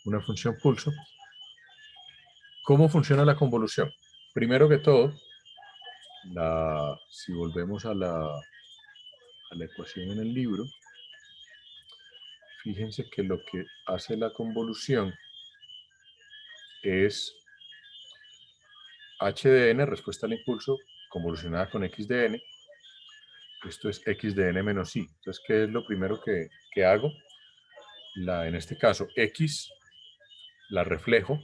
una función pulso. ¿Cómo funciona la convolución? Primero que todo, si volvemos a la ecuación en el libro, fíjense que lo que hace la convolución es HDN, respuesta al impulso, convolucionada con XDN. Esto es XDN menos I. Entonces, ¿qué es lo primero que hago? En este caso, X la reflejo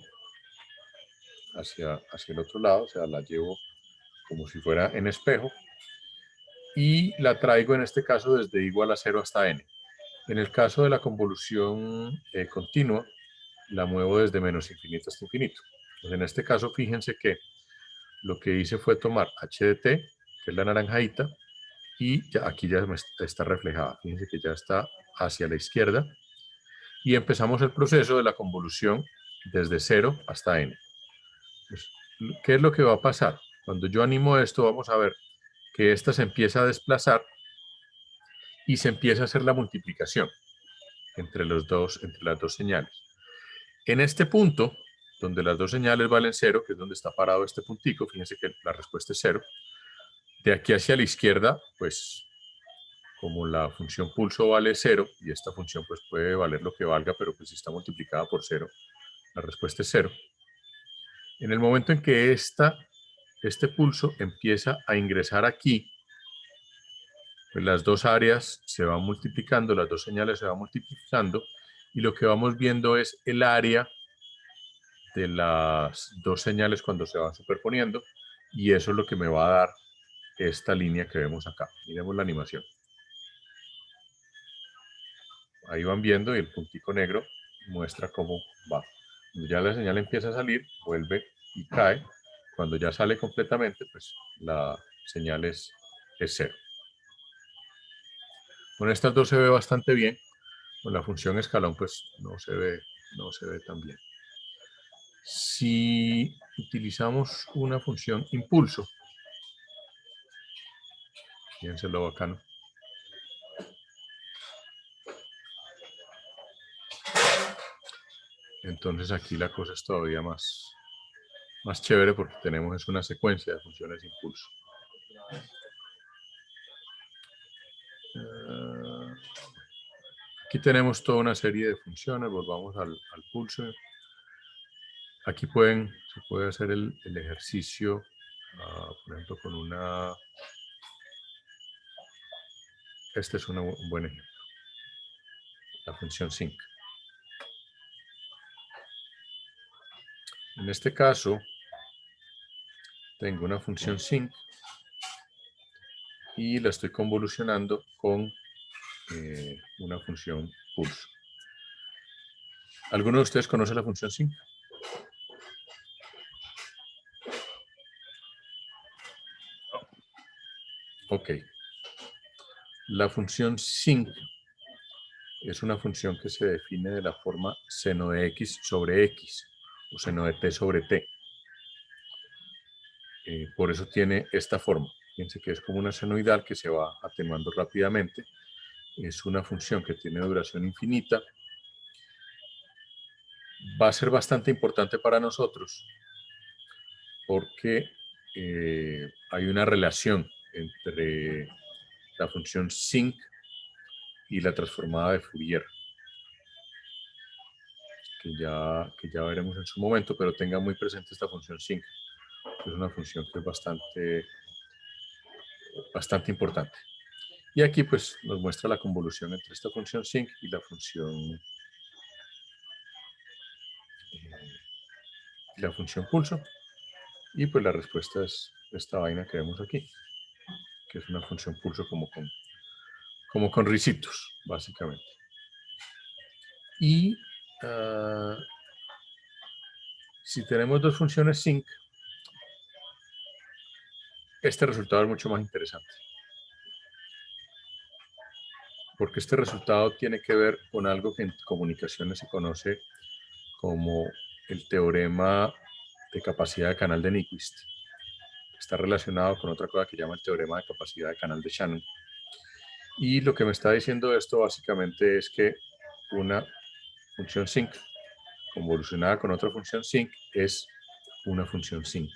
hacia el otro lado, o sea, la llevo como si fuera en espejo, y la traigo en este caso desde igual a 0 hasta n. En el caso de la convolución continua, la muevo desde menos infinito hasta infinito. Entonces, en este caso, fíjense que lo que hice fue tomar HDT, que es la naranjadita, y aquí ya está reflejada. Fíjense que ya está hacia la izquierda y empezamos el proceso de la convolución desde 0 hasta n. Pues, ¿qué es lo que va a pasar? Cuando yo animo esto, vamos a ver que esta se empieza a desplazar y se empieza a hacer la multiplicación entre las dos señales. En este punto, donde las dos señales valen 0, que es donde está parado este puntico, fíjense que la respuesta es 0. De aquí hacia la izquierda, pues como la función pulso vale 0, y esta función pues puede valer lo que valga, pero pues si está multiplicada por 0, la respuesta es 0. En el momento en que este pulso empieza a ingresar aquí, pues las dos áreas se van multiplicando, las dos señales se van multiplicando, y lo que vamos viendo es el área de las dos señales cuando se van superponiendo, y eso es lo que me va a dar esta línea que vemos acá. Miremos la animación. Ahí van viendo y el puntico negro muestra cómo va. Cuando ya la señal empieza a salir, vuelve y cae. Cuando ya sale completamente, pues la señal es 0. Con estas dos se ve bastante bien. Con la función escalón, pues no se ve tan bien. Si utilizamos una función impulso, fíjense lo bacano. Entonces aquí la cosa es todavía más chévere porque tenemos una secuencia de funciones impulso. Aquí tenemos toda una serie de funciones. Volvamos al pulso. Aquí se puede hacer el ejercicio, por ejemplo, con una... Este es un buen ejemplo. La función sync. En este caso, tengo una función sync y la estoy convolucionando con una función pulso. ¿Alguno de ustedes conoce la función sync? Ok. La función sync es una función que se define de la forma seno de x sobre x o seno de t sobre t. Por eso tiene esta forma. Fíjense que es como una senoidal que se va atenuando rápidamente. Es una función que tiene duración infinita. Va a ser bastante importante para nosotros porque hay una relación entre la función sync y la transformada de Fourier, que ya veremos en su momento, pero tenga muy presente esta función sync, que es una función que es bastante importante. Y aquí pues nos muestra la convolución entre esta función sync y la función pulso. Y pues la respuesta es esta vaina que vemos aquí, que es una función pulso como con risitos, básicamente. Y si tenemos dos funciones sync, este resultado es mucho más interesante. Porque este resultado tiene que ver con algo que en comunicaciones se conoce como el teorema de capacidad de canal de Nyquist. Está relacionado con otra cosa que llama el teorema de capacidad de canal de Shannon. Y lo que me está diciendo esto básicamente es que una función sync convolucionada con otra función sync es una función sync.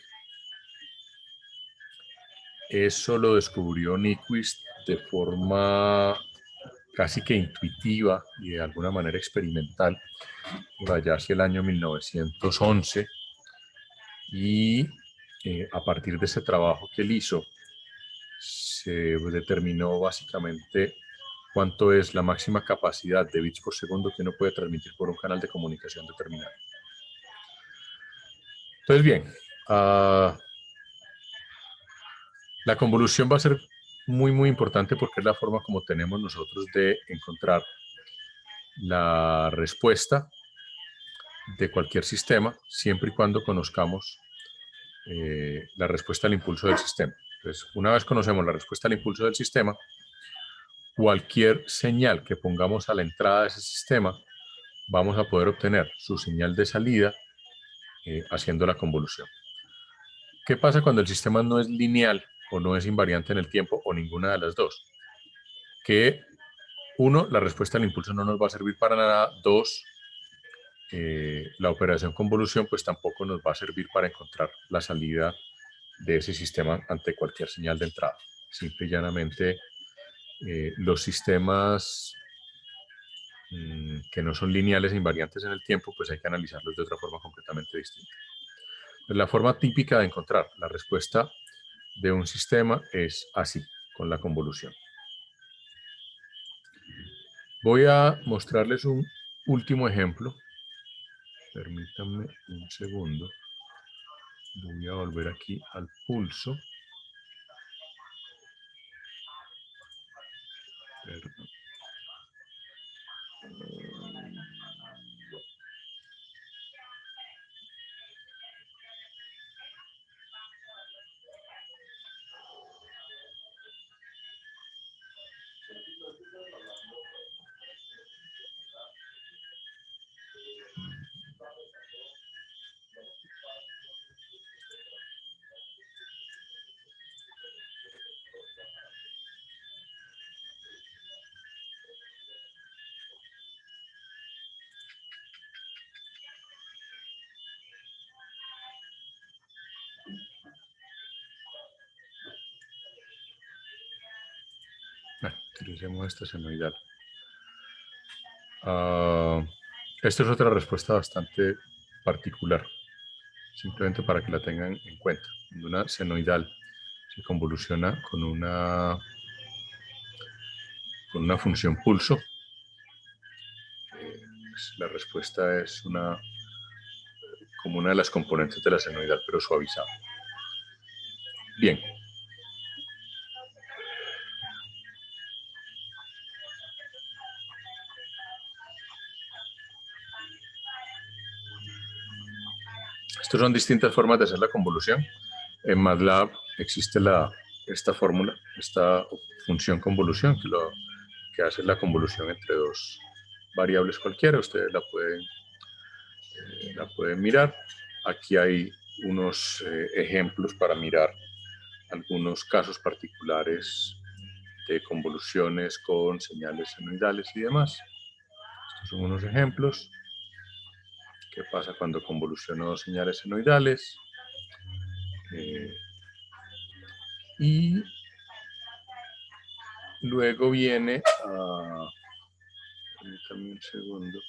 Eso lo descubrió Nyquist de forma casi que intuitiva y de alguna manera experimental por allá hacia el año 1911, y a partir de ese trabajo que él hizo se determinó básicamente cuánto es la máxima capacidad de bits por segundo que uno puede transmitir por un canal de comunicación determinado. Entonces bien, la convolución va a ser muy importante porque es la forma como tenemos nosotros de encontrar la respuesta de cualquier sistema, siempre y cuando conozcamos la respuesta al impulso del sistema. Entonces, una vez conocemos la respuesta al impulso del sistema, cualquier señal que pongamos a la entrada de ese sistema, vamos a poder obtener su señal de salida haciendo la convolución. ¿Qué pasa cuando el sistema no es lineal o no es invariante en el tiempo o ninguna de las dos? Que uno, la respuesta al impulso no nos va a servir para nada. Dos, la operación convolución pues tampoco nos va a servir para encontrar la salida de ese sistema ante cualquier señal de entrada. Simple y llanamente los sistemas que no son lineales e invariantes en el tiempo, pues hay que analizarlos de otra forma completamente distinta. La forma típica de encontrar la respuesta de un sistema es así, con la convolución. Voy a mostrarles un último ejemplo. Permítanme un segundo. Voy a volver aquí al pulso. Perdón. Utilicemos esta senoidal. Esta es otra respuesta bastante particular, simplemente para que la tengan en cuenta. Una senoidal se convoluciona con una función pulso. Pues la respuesta es como una de las componentes de la senoidal, pero suavizada. Bien. Estas son distintas formas de hacer la convolución. En MATLAB existe esta fórmula, esta función convolución, que hace la convolución entre dos variables cualquiera. Ustedes la pueden mirar. Aquí hay unos ejemplos para mirar algunos casos particulares de convoluciones con señales senoidales y demás. Estos son unos ejemplos. ¿Qué pasa cuando convoluciono dos señales senoidales? Y luego viene permítanme un segundo.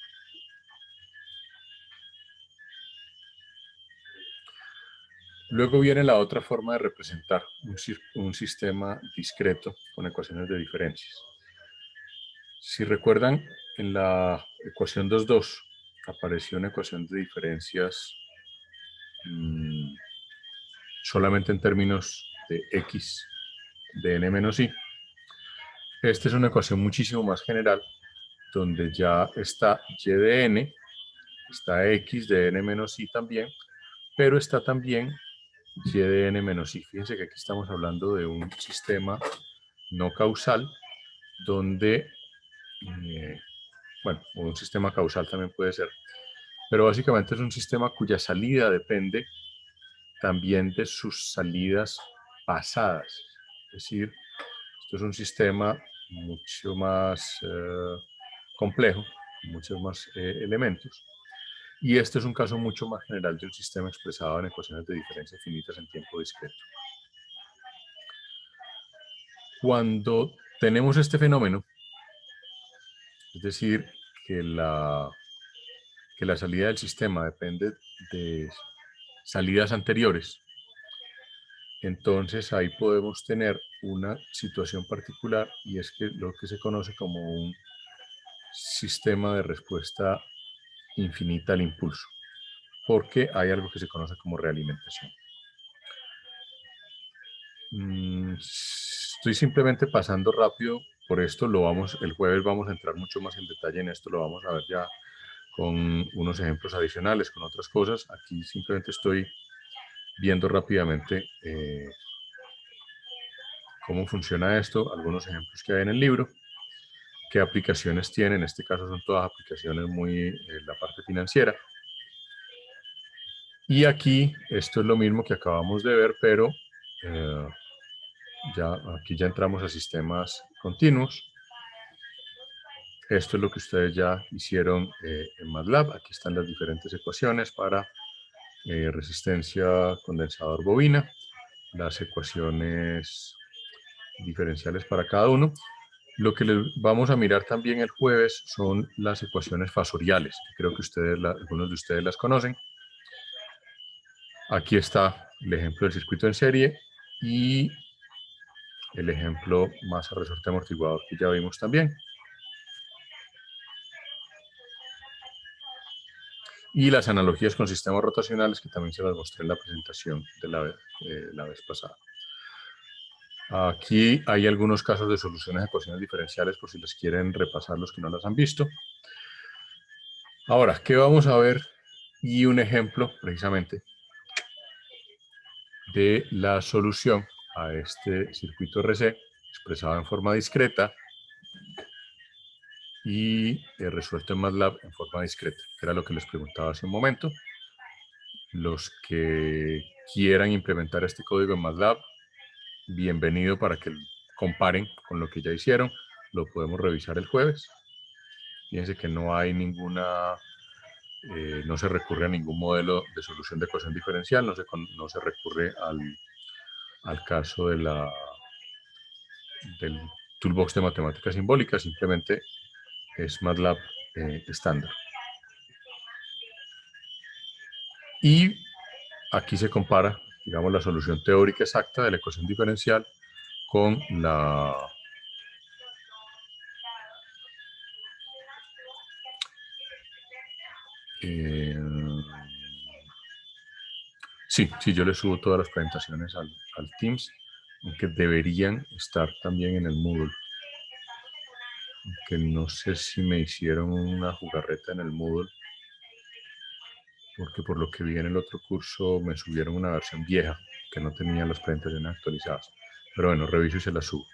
Luego viene la otra forma de representar un sistema discreto con ecuaciones de diferencias. Si recuerdan, en la ecuación 2,2 apareció una ecuación de diferencias solamente en términos de x de n menos i. Esta es una ecuación muchísimo más general, donde ya está y de n, está x de n menos i también, pero está también y de n menos i. Fíjense que aquí estamos hablando de un sistema no causal, donde, bueno, un sistema causal también puede ser, pero básicamente es un sistema cuya salida depende también de sus salidas pasadas. Es decir, esto es un sistema mucho más complejo, muchos más elementos. Y este es un caso mucho más general de un sistema expresado en ecuaciones de diferencia finitas en tiempo discreto. Cuando tenemos este fenómeno, es decir, que la salida del sistema depende de salidas anteriores, entonces ahí podemos tener una situación particular, y es que lo que se conoce como un sistema de respuesta infinita al impulso, porque hay algo que se conoce como realimentación. Estoy simplemente pasando rápido por esto. El jueves vamos a entrar mucho más en detalle en esto, lo vamos a ver ya con unos ejemplos adicionales, con otras cosas. Aquí simplemente estoy viendo rápidamente cómo funciona esto, algunos ejemplos que hay en el libro. qué aplicaciones tiene. En este caso son todas aplicaciones muy la parte financiera. Y aquí esto es lo mismo que acabamos de ver, pero aquí ya entramos a sistemas continuos. Esto es lo que ustedes ya hicieron en MATLAB. Aquí están las diferentes ecuaciones para resistencia condensador bobina, las ecuaciones diferenciales para cada uno. Lo que les vamos a mirar también el jueves son las ecuaciones fasoriales. Creo que algunos de ustedes las conocen. Aquí está el ejemplo del circuito en serie y el ejemplo masa resorte amortiguador que ya vimos también. Y las analogías con sistemas rotacionales que también se las mostré en la presentación de la vez pasada. Aquí hay algunos casos de soluciones de ecuaciones diferenciales por si les quieren repasar los que no las han visto. Ahora, ¿qué vamos a ver? Y un ejemplo precisamente de la solución a este circuito RC expresado en forma discreta y resuelto en MATLAB en forma discreta, que era lo que les preguntaba hace un momento. Los que quieran implementar este código en MATLAB, bienvenido para que comparen con lo que ya hicieron. Lo podemos revisar el jueves. Fíjense que no hay ninguna, no se recurre a ningún modelo de solución de ecuación diferencial, no se recurre al caso del toolbox de matemáticas simbólicas, simplemente es MATLAB estándar. Y aquí se compara, digamos, la solución teórica exacta de la ecuación diferencial con la sí, yo les subo todas las presentaciones al Teams, aunque deberían estar también en el Moodle. Que no sé si me hicieron una jugarreta en el Moodle, porque por lo que vi en el otro curso me subieron una versión vieja que no tenía las presentaciones actualizadas. Pero bueno, reviso y se las subo.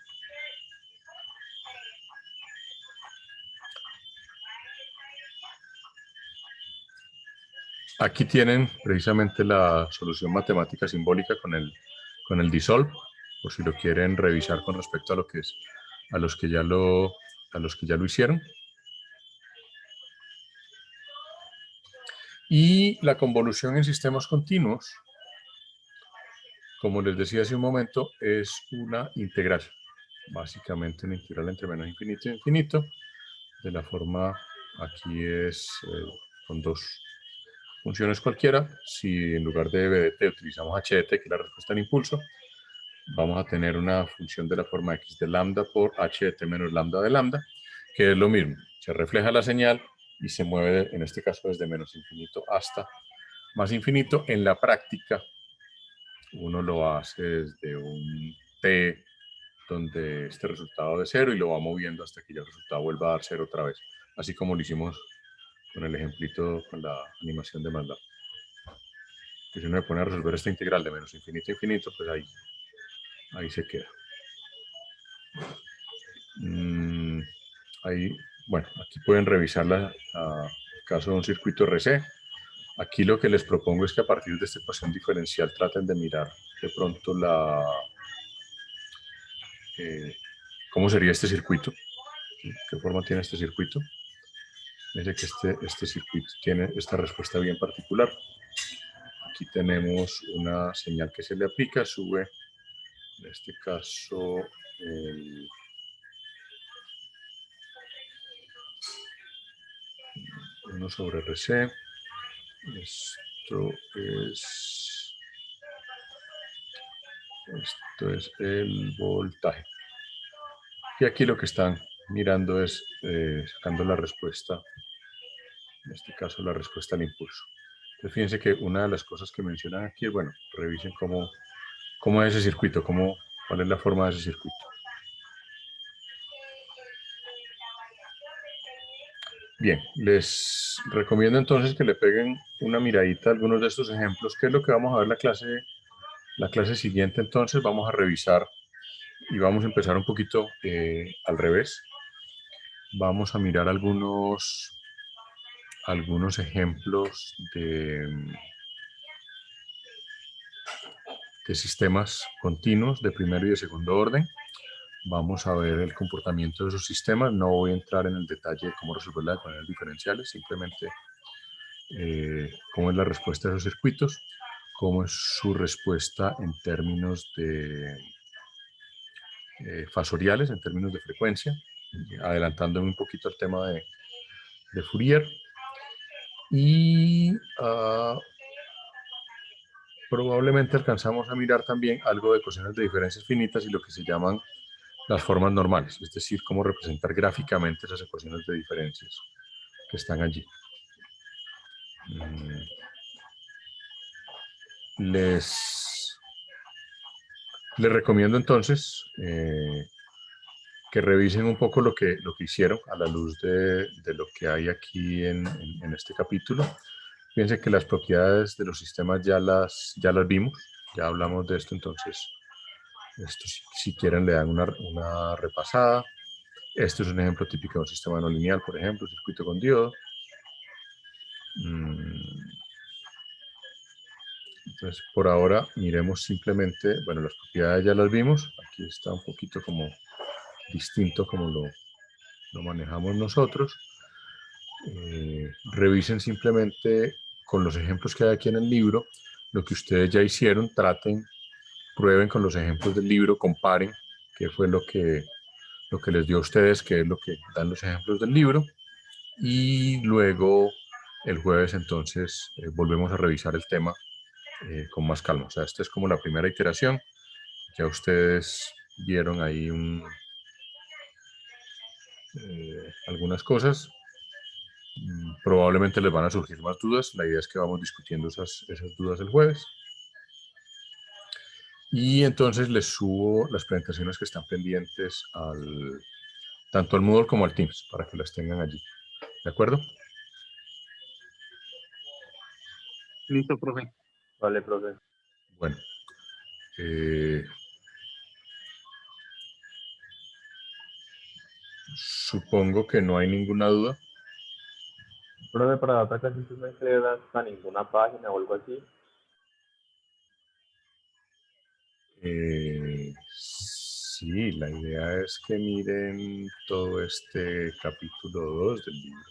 Aquí tienen precisamente la solución matemática simbólica con el Dissolve, por si lo quieren revisar con respecto a lo que es, a los que ya lo hicieron. Y la convolución en sistemas continuos, como les decía hace un momento, es una integral. Básicamente una integral entre menos infinito e infinito. De la forma, aquí es con dos funciones cualquiera. Si en lugar de BDT utilizamos HDT, que es la respuesta al impulso, vamos a tener una función de la forma x de lambda por HDT menos lambda de lambda, que es lo mismo. Se refleja la señal y se mueve, en este caso, desde menos infinito hasta más infinito. En la práctica, uno lo hace desde un t donde este resultado de 0 y lo va moviendo hasta que ya el resultado vuelva a dar 0 otra vez. Así como lo hicimos con el ejemplito, con la animación de MATLAB. Que si uno me pone a resolver esta integral de menos infinito a infinito, pues ahí se queda. Bueno, aquí pueden revisarla a caso de un circuito RC. Aquí lo que les propongo es que a partir de esta ecuación diferencial traten de mirar de pronto cómo sería este circuito, qué forma tiene este circuito. Fíjense que este circuito tiene esta respuesta bien particular. Aquí tenemos una señal que se le aplica, sube, en este caso, 1 sobre RC. Esto es el voltaje. Y aquí lo que están mirando es sacando la respuesta, en este caso la respuesta al impulso. Entonces fíjense que una de las cosas que mencionan aquí es, bueno, revisen cómo es ese circuito, cuál es la forma de ese circuito. Bien, les recomiendo entonces que le peguen una miradita a algunos de estos ejemplos, que es lo que vamos a ver la clase siguiente. Entonces vamos a revisar y vamos a empezar un poquito al revés. vamos a mirar algunos ejemplos de sistemas continuos de primero y de segundo orden. Vamos a ver el comportamiento de esos sistemas. No voy a entrar en el detalle de cómo resolver las ecuaciones diferenciales, simplemente cómo es la respuesta de esos circuitos, cómo es su respuesta en términos de fasoriales, en términos de frecuencia, adelantándome un poquito al tema de Fourier. Y probablemente alcanzamos a mirar también algo de ecuaciones de diferencias finitas y lo que se llaman las formas normales, es decir, cómo representar gráficamente esas ecuaciones de diferencias que están allí. Les recomiendo entonces que revisen un poco lo que hicieron a la luz de lo que hay aquí en este capítulo. Fíjense que las propiedades de los sistemas ya las vimos, ya hablamos de esto, entonces esto si quieren le dan una repasada. Este es un ejemplo típico de un sistema no lineal, por ejemplo, circuito con diodo. Entonces, por ahora miremos simplemente, bueno, las propiedades ya las vimos, aquí está un poquito como distinto como lo manejamos nosotros. Revisen simplemente con los ejemplos que hay aquí en el libro, lo que ustedes ya hicieron, traten, prueben con los ejemplos del libro, comparen qué fue lo que les dio a ustedes, qué es lo que dan los ejemplos del libro, y luego el jueves entonces volvemos a revisar el tema con más calma. O sea, esta es como la primera iteración, ya ustedes vieron ahí algunas cosas. Probablemente les van a surgir más dudas. La idea es que vamos discutiendo esas dudas el jueves. Y entonces les subo las presentaciones que están pendientes tanto al Moodle como al Teams para que las tengan allí. ¿De acuerdo? Listo, profe. Vale, profe. Bueno. Supongo que no hay ninguna duda. Profe, para la otra clase no incluye a ninguna página o algo así. Sí, la idea es que miren todo este capítulo 2 del libro.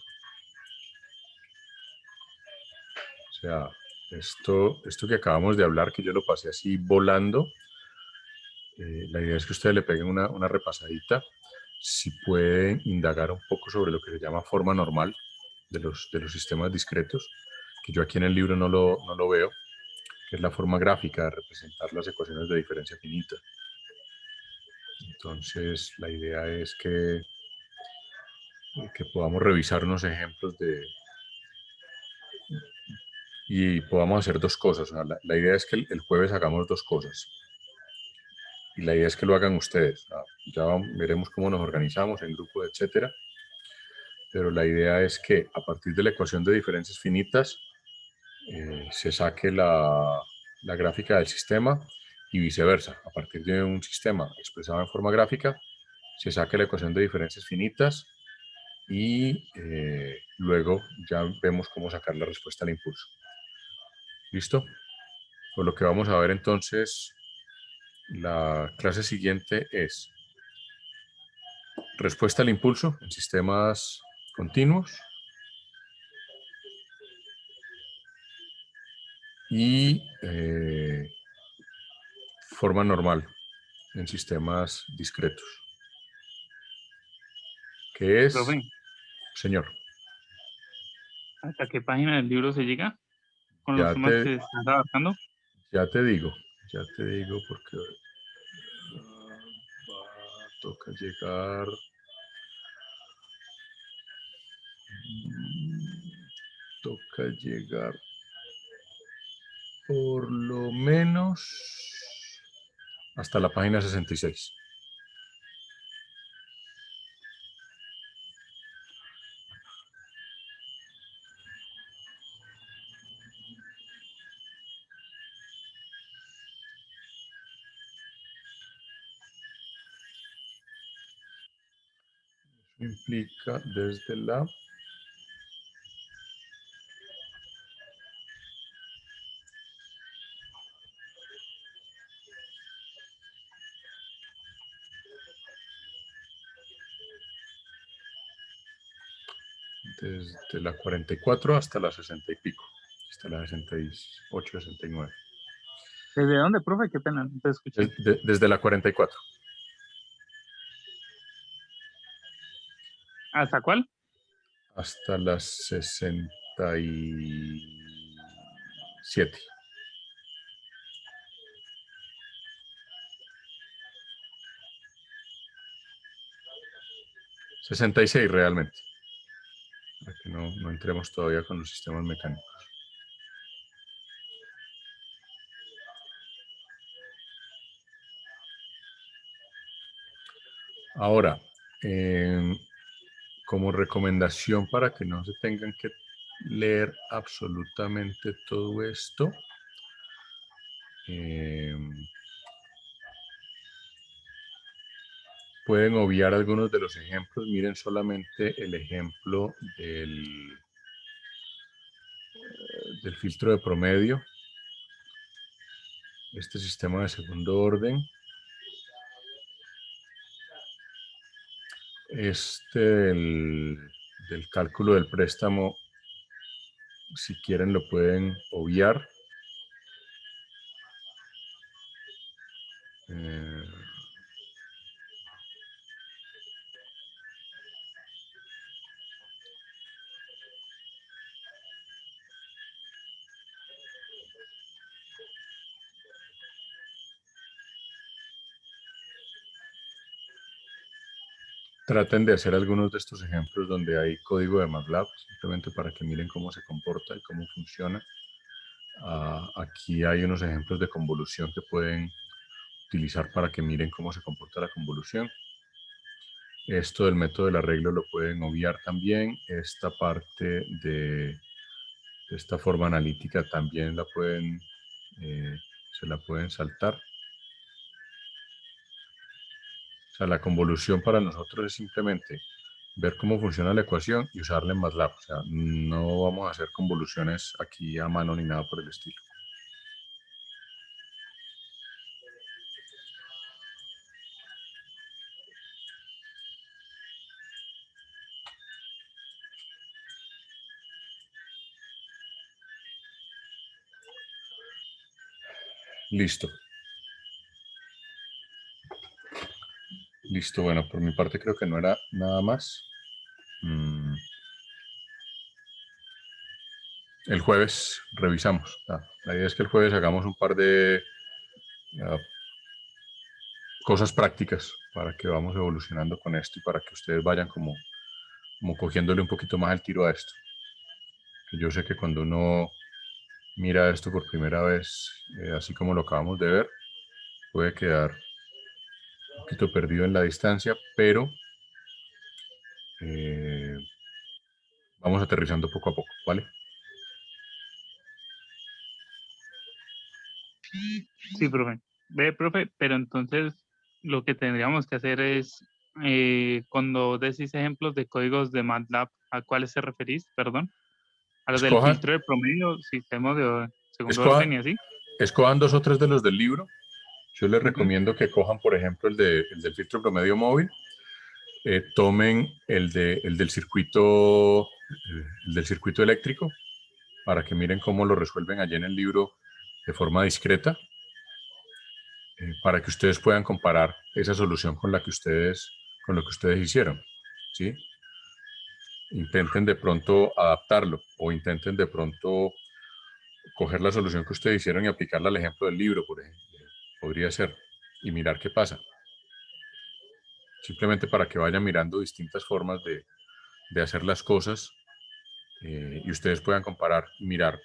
O sea, esto que acabamos de hablar, que yo lo pasé así volando, la idea es que ustedes le peguen una repasadita. Si pueden indagar un poco sobre lo que se llama forma normal de los sistemas discretos, que yo aquí en el libro no lo veo, que es la forma gráfica de representar las ecuaciones de diferencia finita. Entonces, la idea es que podamos revisar unos ejemplos y podamos hacer dos cosas. O sea, la idea es que el jueves hagamos dos cosas. Y la idea es que lo hagan ustedes. O sea, ya veremos cómo nos organizamos en grupo, etcétera. Pero la idea es que a partir de la ecuación de diferencias finitas se saque la gráfica del sistema y viceversa. A partir de un sistema expresado en forma gráfica, se saque la ecuación de diferencias finitas y luego ya vemos cómo sacar la respuesta al impulso. ¿Listo? Por lo que vamos a ver entonces, la clase siguiente es respuesta al impulso en sistemas continuos y forma normal en sistemas discretos. ¿Qué es? Profe, Señor. ¿hasta qué página del libro se llega con los Ya temas que están trabajando? Ya te digo porque toca llegar por lo menos hasta la página 66. implica desde la desde la 44 hasta la 60 y pico, hasta la 68, 69. ¿Desde dónde, profe? Qué pena, no te escuché. Desde la 44. ¿Hasta cuál? Hasta las 67. $66 realmente. Para que no entremos todavía con los sistemas mecánicos. Ahora, como recomendación para que no se tengan que leer absolutamente todo esto, pueden obviar algunos de los ejemplos. Miren solamente el ejemplo del filtro de promedio. Este sistema de segundo orden. Del cálculo del préstamo, si quieren lo pueden obviar. Traten de hacer algunos de estos ejemplos donde hay código de MATLAB, simplemente para que miren cómo se comporta y cómo funciona. Aquí hay unos ejemplos de convolución que pueden utilizar para que miren cómo se comporta la convolución. Esto del método del arreglo lo pueden obviar también. Esta parte de esta forma analítica también la pueden, se la pueden saltar. O sea, la convolución para nosotros es simplemente ver cómo funciona la ecuación y usarla en MATLAB. O sea, no vamos a hacer convoluciones aquí a mano ni nada por el estilo. Listo. Listo, bueno, por mi parte creo que no era nada más. El jueves revisamos. La idea es que el jueves hagamos un par de cosas prácticas para que vamos evolucionando con esto y para que ustedes vayan como cogiéndole un poquito más el tiro a esto. Que yo sé que cuando uno mira esto por primera vez, así como lo acabamos de ver, puede quedar un poquito perdido en la distancia, pero vamos aterrizando poco a poco, ¿vale? Sí, profe. Ve, profe, pero entonces lo que tendríamos que hacer es, cuando decís ejemplos de códigos de MATLAB, ¿a cuáles se referís? Perdón. ¿A los del Escojan, filtro de promedio, sistema de segundo escojan, orden y así? escojan 2 o 3 de los del libro. Yo les recomiendo que cojan, por ejemplo, el del filtro promedio móvil. Tomen el del circuito eléctrico para que miren cómo lo resuelven allí en el libro de forma discreta, para que ustedes puedan comparar esa solución con lo que ustedes hicieron, ¿sí? Intenten de pronto adaptarlo o intenten de pronto coger la solución que ustedes hicieron y aplicarla al ejemplo del libro, por ejemplo. Podría ser, y mirar qué pasa. Simplemente para que vayan mirando distintas formas de hacer las cosas, y ustedes puedan comparar y mirar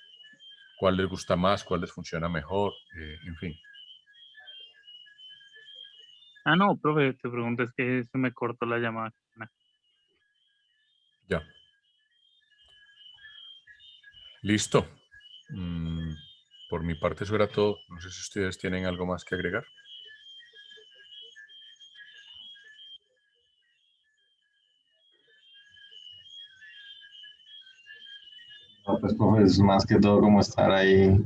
cuál les gusta más, cuál les funciona mejor, en fin. Ah, no, profe, te pregunto, es que se me cortó la llamada. Ya. Listo. Por mi parte eso era todo. No sé si ustedes tienen algo más que agregar. pues más que todo como estar ahí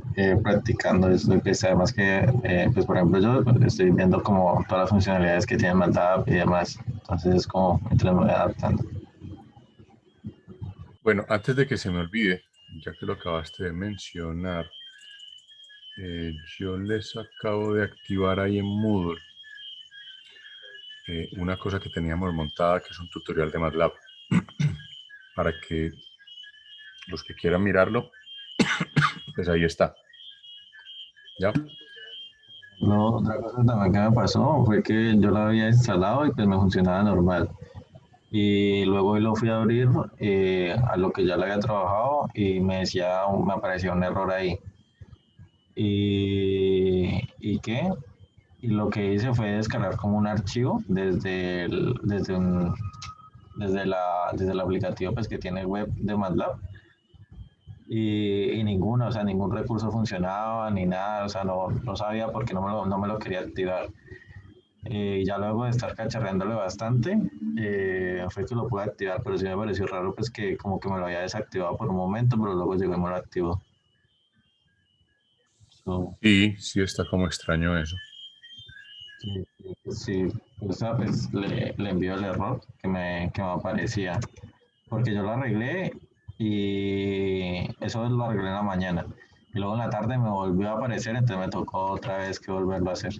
practicando eso, pues además que, pues por ejemplo yo pues, estoy viendo como todas las funcionalidades que tiene MATLAB y demás, entonces es como mientras me voy adaptando. Bueno, antes de que se me olvide, ya que lo acabaste de mencionar, yo les acabo de activar ahí en Moodle una cosa que teníamos montada, que es un tutorial de MATLAB, para que los que quieran mirarlo, pues ahí está. ¿Ya? No, otra cosa también que me pasó fue que yo lo había instalado y pues me funcionaba normal. Y luego lo fui a abrir a lo que ya le había trabajado y me decía, me aparecía un error ahí. ¿Y qué? Y lo que hice fue descargar como un archivo desde el aplicativo pues, que tiene web de MATLAB. Y ninguno, o sea, ningún recurso funcionaba ni nada, o sea, no sabía por qué no me lo quería activar. Ya luego de estar cacharreándole bastante, fue que lo pude activar, pero sí me pareció raro pues que como que me lo había desactivado por un momento, pero luego llegó y me lo activó. So, Sí, sí está como extraño eso. sí, o sea, pues le envío el error que me aparecía, porque yo lo arreglé y eso lo arreglé en la mañana. Y luego en la tarde me volvió a aparecer, entonces me tocó otra vez que volverlo a hacer.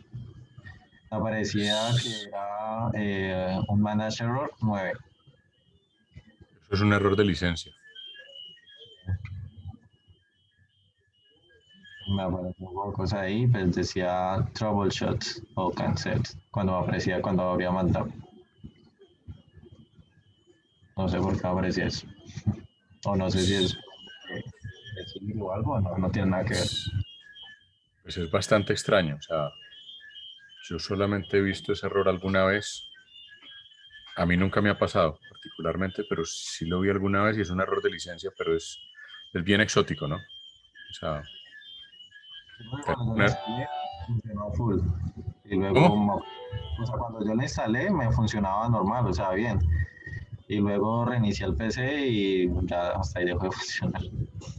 Aparecía que era un Manage Error 9. Eso es un error de licencia. Me apareció cosa ahí, pues decía Troubleshot o Cancel cuando me aparecía cuando había mandado. No sé por qué me aparecía eso. O no sé si es o algo, no tiene nada que ver. Pues es bastante extraño. O sea, yo solamente he visto ese error alguna vez. A mí nunca me ha pasado particularmente, pero sí lo vi alguna vez y es un error de licencia, pero es bien exótico, ¿no? O sea, Cuando yo la instalé, funcionó full. Y ¿cómo? luego, o sea, cuando yo la instalé, me funcionaba normal, o sea, bien. Y luego reinicié el PC y ya hasta ahí dejó de funcionar.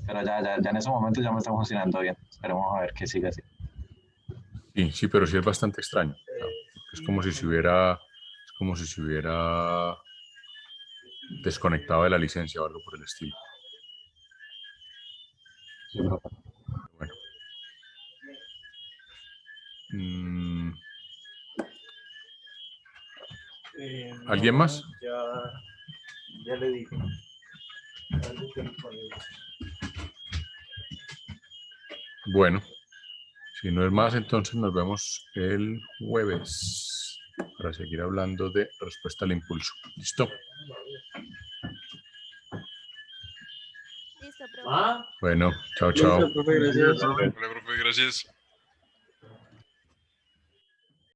Pero ya en ese momento ya me está funcionando bien. Esperemos a ver que siga así. Sí, sí, pero sí es bastante extraño. O sea, es como si se hubiera desconectado de la licencia o algo por el estilo. Sí, pero Bueno. Mm, ¿alguien No, más? ya le dije. Algo que disponible. Bueno, si no es más, entonces nos vemos el jueves para seguir hablando de respuesta al impulso. ¿Listo? Listo, profe. Bueno, chao, chao. Listo, profe, gracias. Hola, profe, gracias.